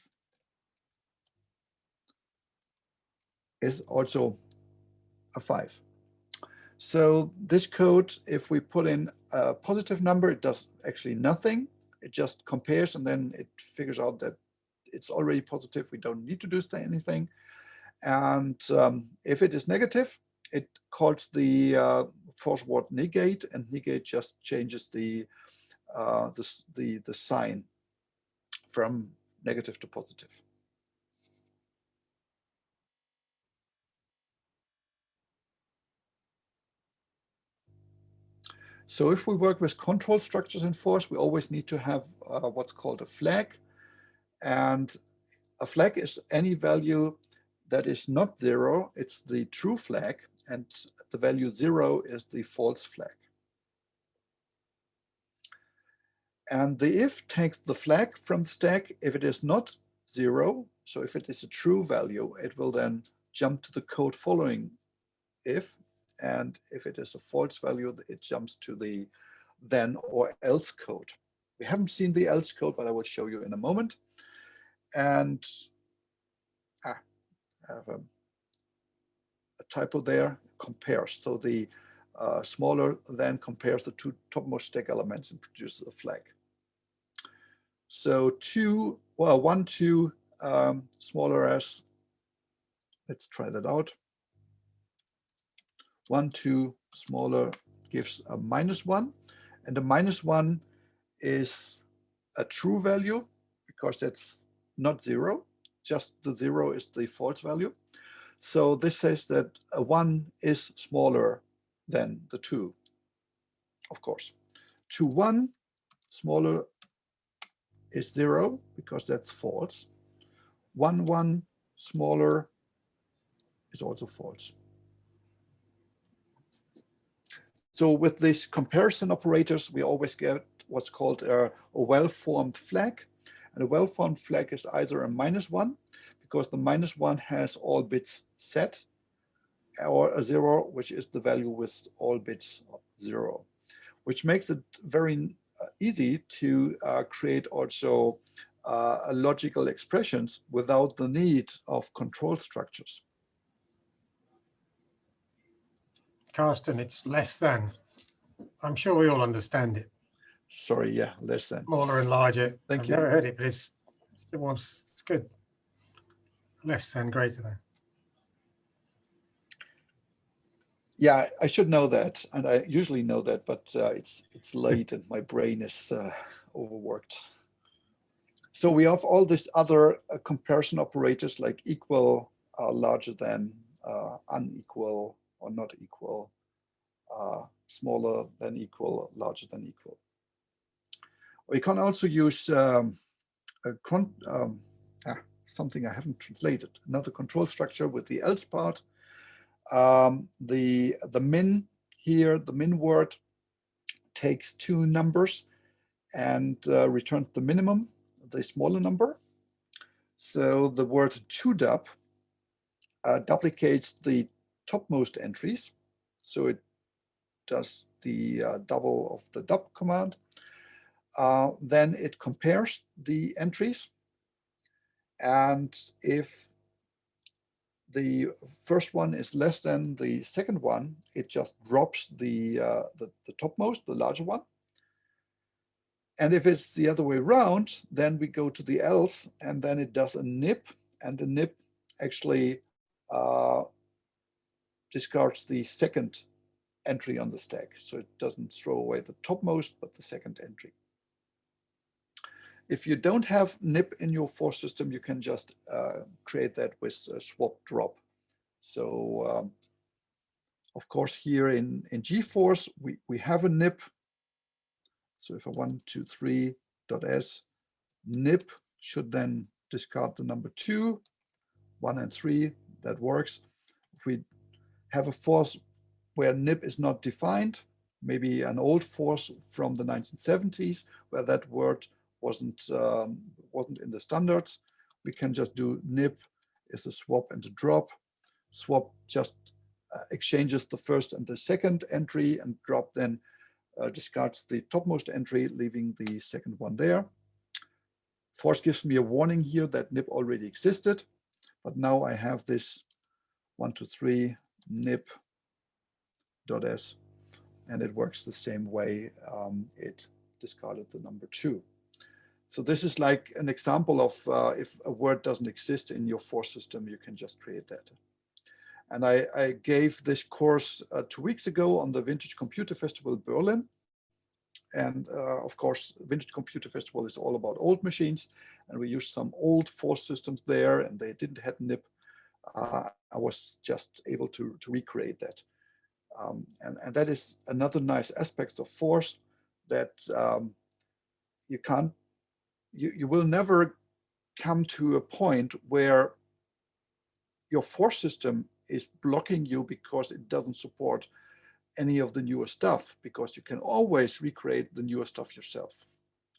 is also a 5. So this code, if we put in a positive number, it does actually nothing. It just compares and then it figures out that it's already positive. We don't need to do anything. And if it is negative, it calls the force word negate, and negate just changes the sign from negative to positive. So if we work with control structures in force, we always need to have what's called a flag. And a flag is any value that is not 0. It's the true flag, and the value 0 is the false flag. And the if takes the flag from the stack. If it is not 0, so if it is a true value, it will then jump to the code following if. And if it is a false value, it jumps to the then or else code. We haven't seen the else code, but I will show you in a moment. And I have a typo there, compares. So the smaller then compares the two topmost stack elements and produces a flag. So 1, 2, smaller s. Let's try that out. 1, 2, smaller gives a -1, and the -1 is a true value because that's not 0. Just the 0 is the false value. So this says that a 1 is smaller than the 2. of course. 2, 1, smaller is 0 because that's false. 1, 1, smaller is also false. So with these comparison operators, we always get what's called a well-formed flag. And a well-formed flag is either a -1, because the -1 has all bits set, or a 0, which is the value with all bits 0, which makes it very easy to create also logical expressions without the need of control structures. Carsten, it's less than. I'm sure we all understand it. Sorry, yeah, less than. Smaller and larger. Thank I've you. never heard it, but it's good. Less than, greater than. Yeah, I should know that, and I usually know that, but it's late and my brain is overworked. So we have all these other comparison operators like equal, larger than, unequal or not equal, smaller than equal, larger than equal. We can also use something I haven't translated, another control structure with the else part. The min here, the min word takes 2 numbers and returns the minimum, the smaller number. So the word to-dub duplicates the topmost entries. So it does the double of the dub command. Then it compares the entries. And if the first one is less than the second one, it just drops the topmost, the larger one. And if it's the other way around, then we go to the else, and then it does a nip, and the nip actually discards the second entry on the stack. So it doesn't throw away the topmost, but the second entry. If you don't have nip in your for system, you can just create that with swap drop. So of course, here in GForce, we have a nip. So if a 1, 2, 3.s nip should then discard the number 2, 1 and 3, that works. If we have a force where nip is not defined, maybe an old force from the 1970s where that word wasn't in the standards, we can just do nip is a swap and a drop. Swap just exchanges the first and the second entry, and drop then discards the topmost entry, leaving the second one there. Force gives me a warning here that nip already existed, but now I have this 1, 2, 3 nip.s, and it works the same way. It discarded the number 2. So this is like an example of if a word doesn't exist in your for system, you can just create that. And I gave this course 2 weeks ago on the Vintage Computer Festival Berlin. And of course, Vintage Computer Festival is all about old machines. And we used some old for systems there, and they didn't have NIP. I was just able to recreate that. And that is another nice aspect of force, that you will never come to a point where your force system is blocking you because it doesn't support any of the newer stuff, because you can always recreate the newer stuff yourself.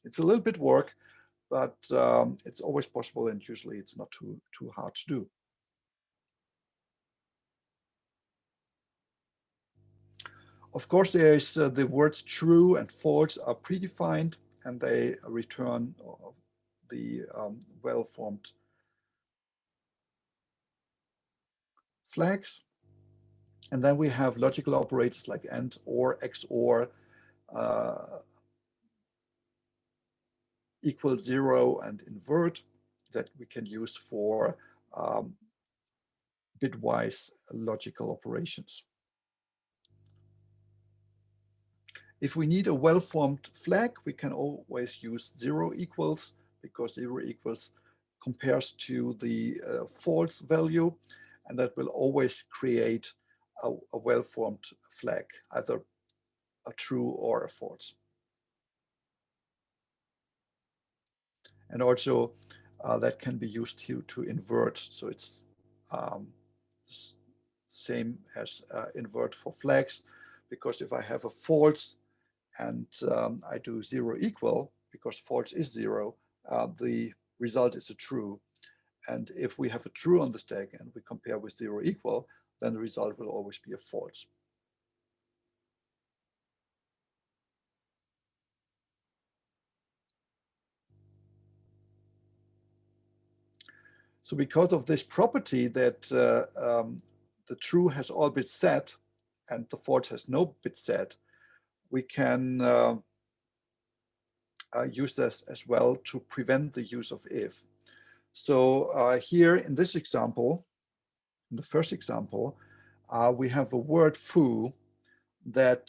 It's a little bit work, but it's always possible, and usually it's not too hard to do. Of course, there is the words true and false are predefined, and they return the well-formed flags. And then we have logical operators like AND, OR, XOR, equal 0, and invert that we can use for bitwise logical operations. If we need a well-formed flag, we can always use 0 equals, because 0 equals compares to the false value, and that will always create a well-formed flag, either a true or a false. And also that can be used to invert. So it's same as invert for flags, because if I have a false and I do 0 equal, because false is 0, the result is a true. And if we have a true on the stack and we compare with 0 equal, then the result will always be a false. So because of this property that the true has all bits set and the false has no bits set, we can use this as well to prevent the use of if. So here in this example, in the first example, we have a word foo that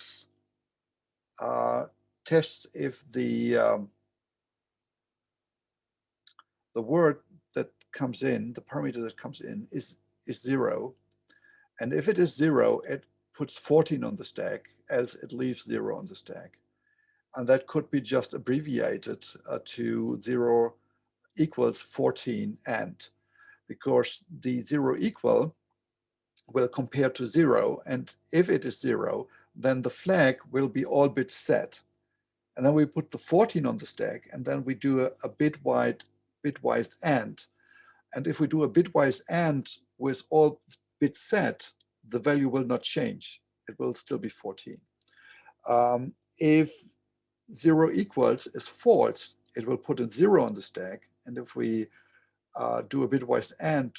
tests if the word that comes in, the parameter that comes in is 0. And if it is 0, it puts 14 on the stack as it leaves 0 on the stack. And that could be just abbreviated to 0 equals 14 and, because the 0 equal will compare to 0. And if it is 0, then the flag will be all bits set. And then we put the 14 on the stack, and then we do a bitwise AND. And if we do a bitwise AND with all bits set, the value will not change. It will still be 14. If 0 equals is false, it will put a 0 on the stack. And if we do a bitwise AND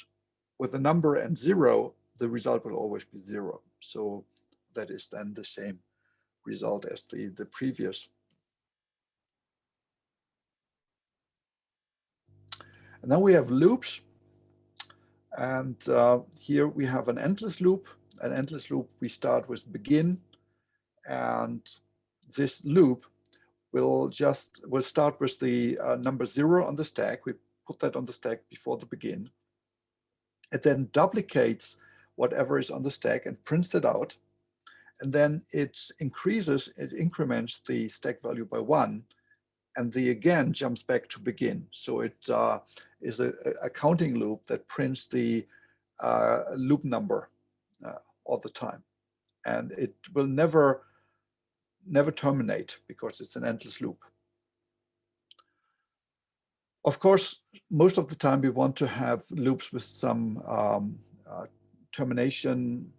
with a number and 0, the result will always be 0. So that is then the same result as the previous. And then we have loops. And here we have an endless loop. An endless loop, we start with begin. And this loop will start with the number 0 on the stack. We put that on the stack before the begin. It then duplicates whatever is on the stack and prints it out. And then it increments the stack value by 1. And the again jumps back to begin. So it is a counting loop that prints the loop number all the time. And it will never terminate because it's an endless loop. Of course, most of the time we want to have loops with some termination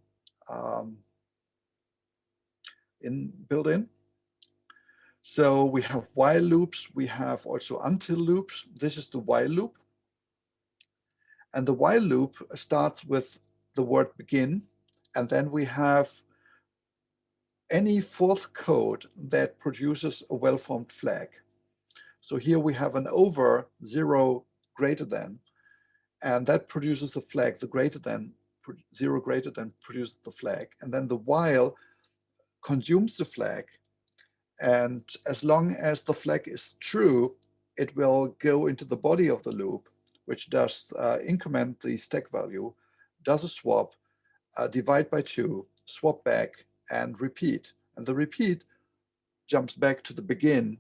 built in. So we have while loops, we have also until loops. This is the while loop. And the while loop starts with the word begin, and then we have any fourth code that produces a well-formed flag. So here we have an over 0 greater than, and that produces the flag, the greater than, 0 greater than produces the flag. And then the while consumes the flag. And as long as the flag is true, it will go into the body of the loop, which does increment the stack value, does a swap, divide by 2, swap back, and repeat. And the repeat jumps back to the begin.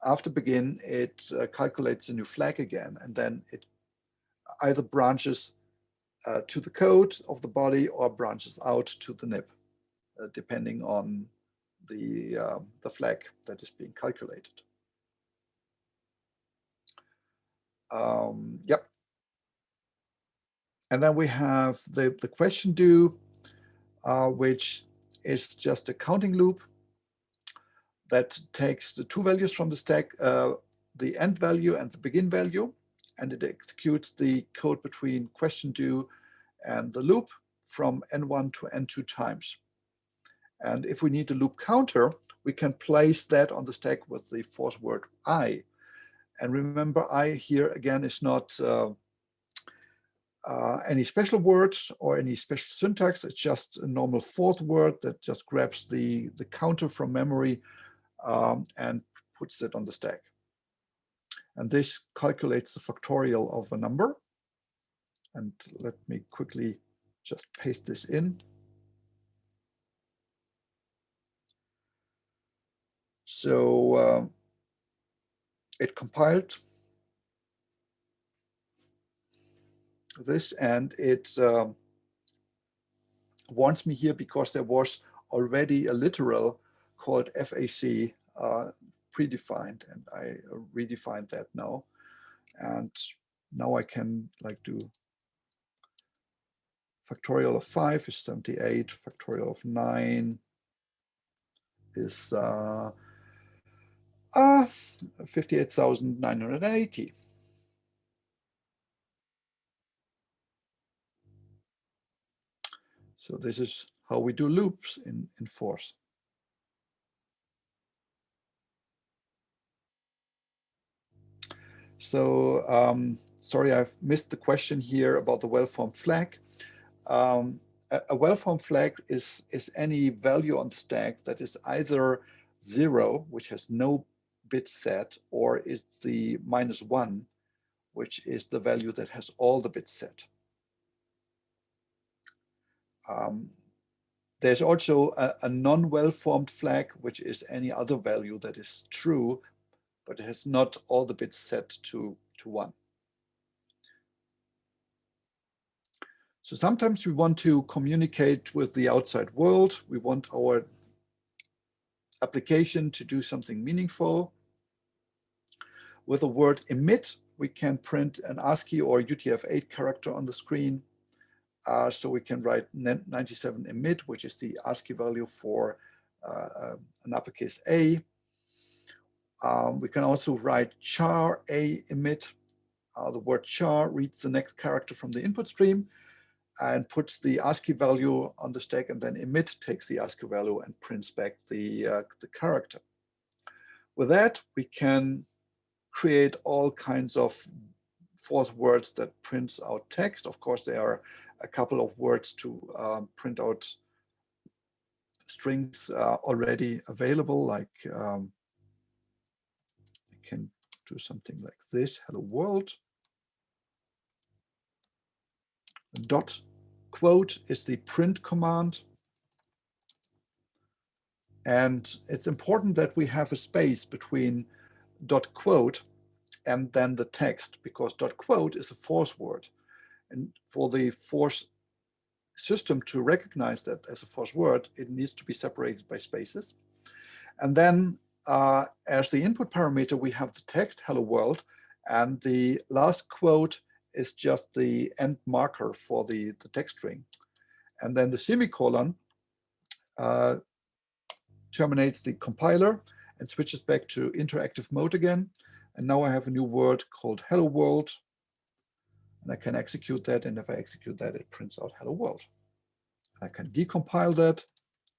After begin, it calculates a new flag again, and then it either branches to the code of the body or branches out to the nib, depending on the flag that is being calculated. Yep. And then we have the question do, which is just a counting loop that takes the 2 values from the stack, the end value and the begin value, and it executes the code between question do and the loop from n1 to n2 times. And if we need a loop counter, we can place that on the stack with the fourth word I. And remember, I here again is not any special words or any special syntax. It's just a normal fourth word that just grabs the counter from memory and puts it on the stack. And this calculates the factorial of a number. And let me quickly just paste this in. So it compiled this, and it warns me here because there was already a literal called FAC predefined, and I redefined that now. And now I can like do factorial of 5 is 78, factorial of 9 is 58,980. So this is how we do loops in Force. So sorry, I've missed the question here about the well-formed flag. A well-formed flag is any value on the stack that is either 0, which has no bit set, or it's the -1, which is the value that has all the bits set. There's also a non-well-formed flag, which is any other value that is true, but it has not all the bits set to 1. So sometimes we want to communicate with the outside world. We want our application to do something meaningful. With the word emit, we can print an ASCII or UTF-8 character on the screen. So we can write 97 emit, which is the ASCII value for an uppercase A. We can also write char A emit. The word char reads the next character from the input stream and puts the ASCII value on the stack, and then emit takes the ASCII value and prints back the character. With that, we can create all kinds of Force words that prints out text. Of course, there are a couple of words to print out strings already available, like you can do something like this, hello world. Dot quote is the print command. And it's important that we have a space between dot quote and then the text, because dot quote is a Force word. And for the Force system to recognize that as a Force word, it needs to be separated by spaces. And then as the input parameter, we have the text, hello world, and the last quote is just the end marker for the text string. And then the semicolon terminates the compiler and switches back to interactive mode again. And now I have a new word called hello world. And I can execute that. And if I execute that, it prints out hello world. I can decompile that,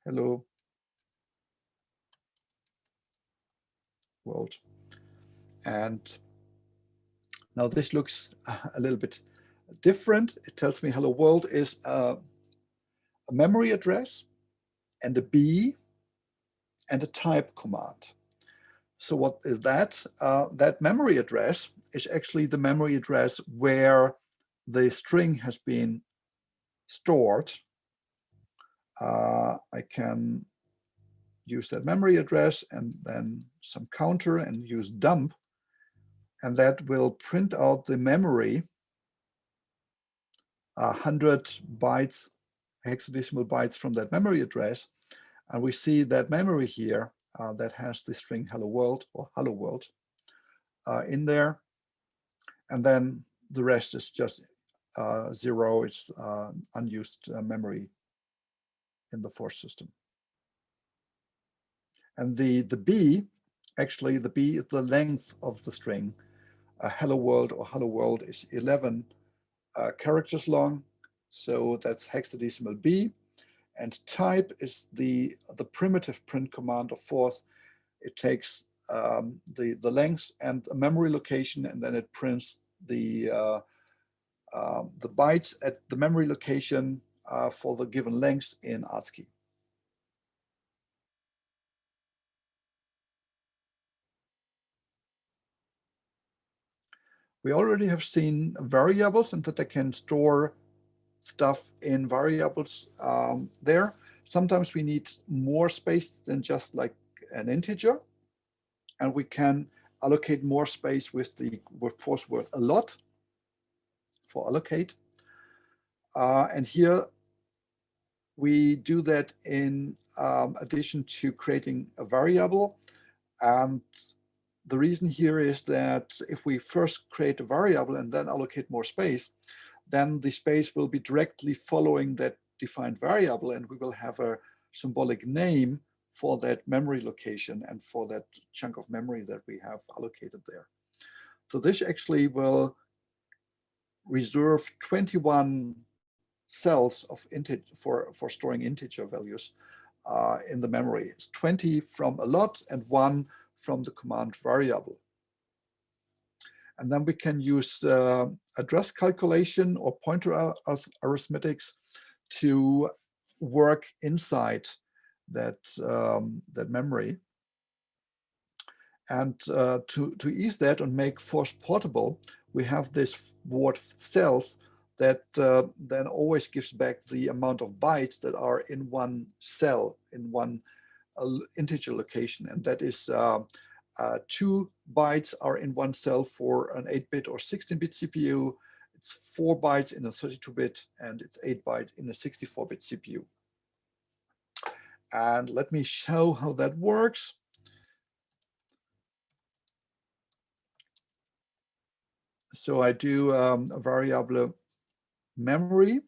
hello world. And now this looks a little bit different. It tells me hello world is a memory address and a B and a type command. So what is that? That memory address is actually the memory address where the string has been stored. I can use that memory address and then some counter and use dump, and that will print out the memory, 100 bytes, hexadecimal bytes from that memory address. And we see that memory here that has the string hello world or hello world in there. And then the rest is just 0. It's unused memory in the Force system. And the B, actually the B is the length of the string. Hello world or hello world is 11 characters long. So that's hexadecimal B. And type is the primitive print command of Force. It takes the length and a memory location, and then it prints the bytes at the memory location for the given length in ASCII. We already have seen variables and that I can store stuff in variables there. Sometimes we need more space than just like an integer. and we can allocate more space with the force word allot for allocate. And here we do that in addition to creating a variable. And the reason here is that if we first create a variable and then allocate more space, then the space will be directly following that defined variable, and we will have a symbolic name for that memory location and for that chunk of memory that we have allocated there. So this actually will reserve 21 cells of for storing integer values in the memory. It's 20 from allot and 1 from the command variable. And then we can use address calculation or pointer arithmetics to work inside that, that memory. And to ease that and make force portable, we have this word cells that then always gives back the amount of bytes that are in one cell, in one integer location. And that is 2 bytes are in one cell for an 8-bit or 16-bit CPU. It's 4 bytes in a 32-bit, and it's 8 bytes in a 64-bit CPU. And let me show how that works. So I do a variable memory,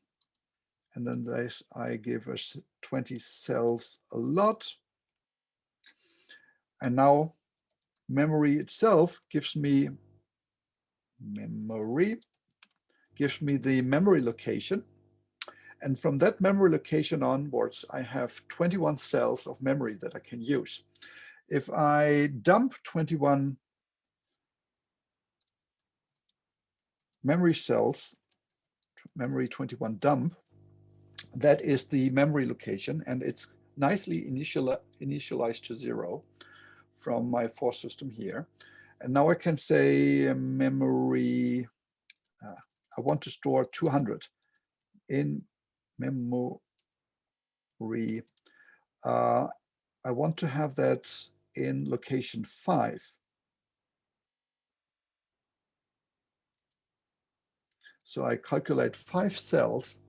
and then I give us 20 cells allot. And now memory itself gives me the memory location. And from that memory location onwards, I have 21 cells of memory that I can use. If I dump 21 memory cells, memory 21 dump, that is the memory location, and it's nicely initialized to 0 from my for system here. And now I can say memory, I want to store 200 in memory. I want to have that in location 5. So I calculate 5 cells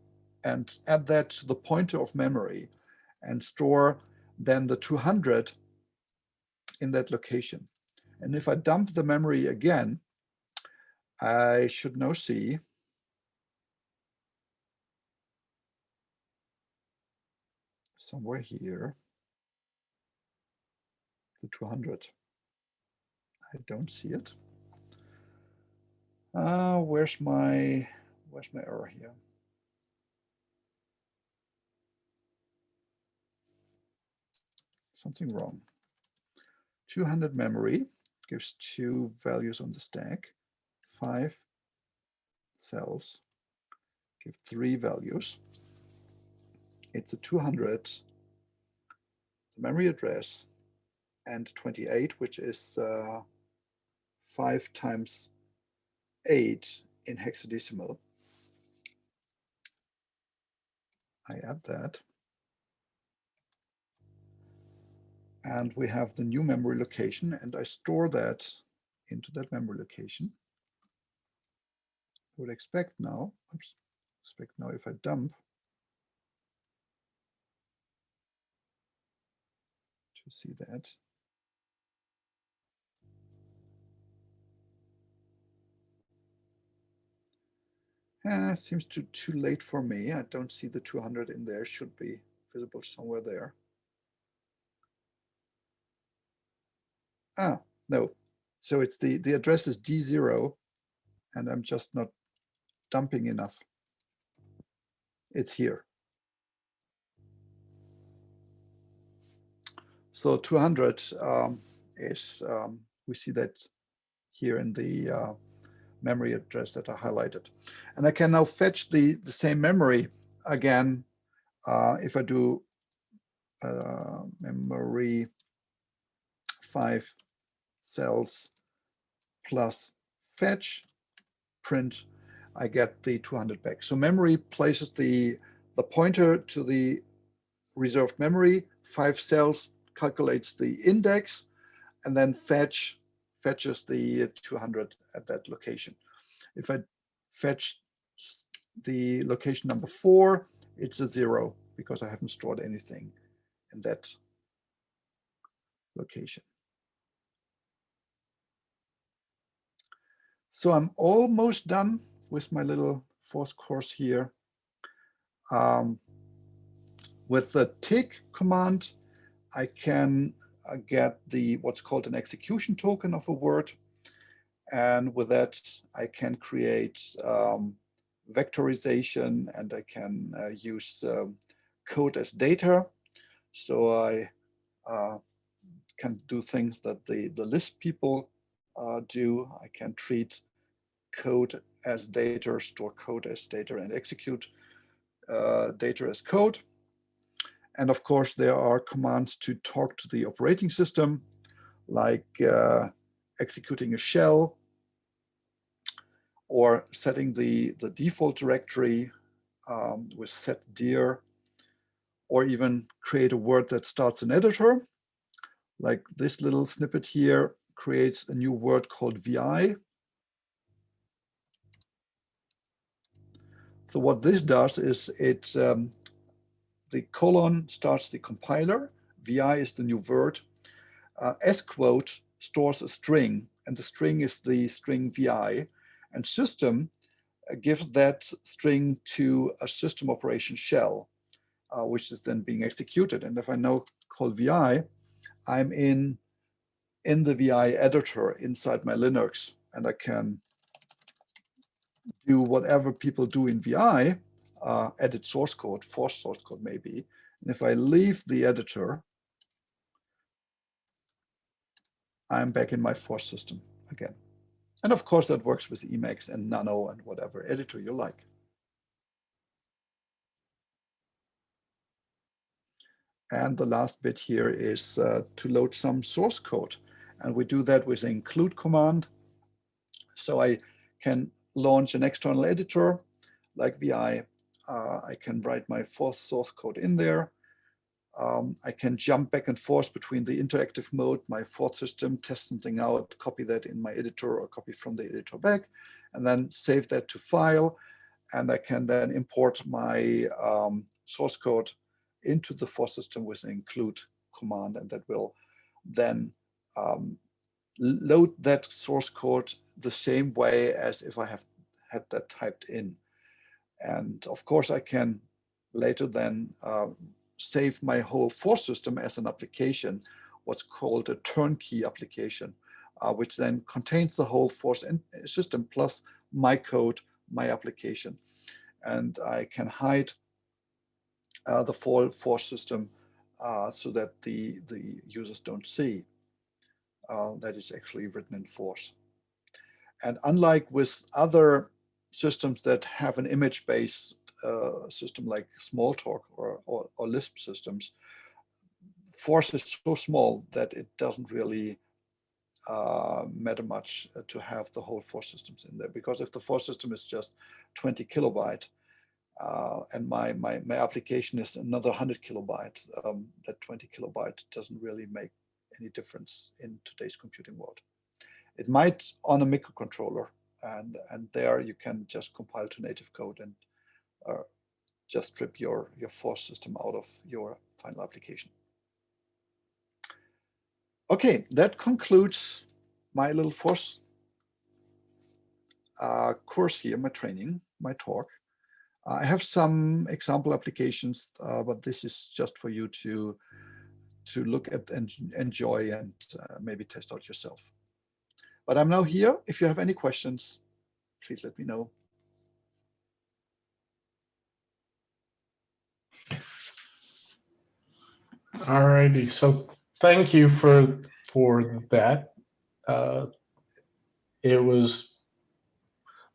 and add that to the pointer of memory and store then the 200 in that location. And if I dump the memory again, I should now see somewhere here the 200. I don't see it. Where's my error here? Something wrong. 200 memory gives 2 values on the stack. 5 cells give 3 values. It's a 200, the memory address, and 28, which is 5 times 8 in hexadecimal. I add that. And we have the new memory location, and I store that into that memory location. I would expect now, if I dump, to see that. It seems too late for me. I don't see the 200 in there. Should be visible somewhere there. Ah, no. So it's the address is D0, and I'm just not dumping enough. It's here. So 200 is, we see that here in the memory address that I highlighted. And I can now fetch the same memory again if I do memory 5 cells plus fetch, print, I get the 200 back. So memory places the pointer to the reserved memory, 5 cells calculates the index, and then fetches the 200 at that location. If I fetch the location number 4, it's a 0 because I haven't stored anything in that location. So I'm almost done with my little force course here. With the tick command, I can get what's called an execution token of a word. And with that, I can create vectorization, and I can use code as data. So I can do things that the Lisp people do. I can treat code as data, store code as data, and execute data as code. And of course, there are commands to talk to the operating system, like executing a shell, or setting the default directory with setdir, or even create a word that starts an editor. Like this little snippet here creates a new word called VI. So what this does is the colon starts the compiler. VI is the new word. S quote stores a string, and the string is the string VI. And system gives that string to a system operation shell, which is then being executed. And if I now call VI, I'm in the VI editor inside my Linux, and I can do whatever people do in VI, edit source code, force source code maybe. And if I leave the editor, I'm back in my force system again. And of course, that works with Emacs and Nano and whatever editor you like. And the last bit here is to load some source code. And we do that with the include command. So I can launch an external editor like VI. I can write my force source code in there. I can jump back and forth between the interactive mode, my force system, test something out, copy that in my editor, or copy from the editor back, and then save that to file. And I can then import my source code into the force system with an include command, and that will then load that source code the same way as if I have had that typed in. And of course, I can later then save my whole force system as an application, what's called a turnkey application, which then contains the whole force system plus my code, my application. And I can hide the full force system so that the users don't see that is actually written in force. And unlike with other systems that have an image-based system like Smalltalk or Lisp systems, force is so small that it doesn't really matter much to have the whole force systems in there, because if the force system is just 20 kilobyte and my application is another 100 kilobyte, that 20 kilobyte doesn't really make any difference in today's computing world. It might on a microcontroller, and there you can just compile to native code and just strip your force system out of your final application. Okay, that concludes my little force course here, my training, my talk. I have some example applications, but this is just for you to look at and enjoy and maybe test out yourself. But I'm now here. If you have any questions, please let me know. All righty. So thank you for that. It was,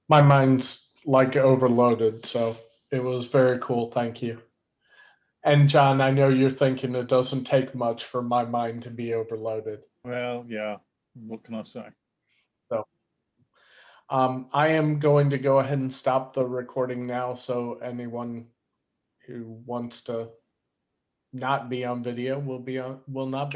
my mind's like overloaded, so it was very cool. Thank you. And John, I know you're thinking it doesn't take much for my mind to be overloaded. Well, yeah, what can I say? So I am going to go ahead and stop the recording now, so anyone who wants to not be on video will not be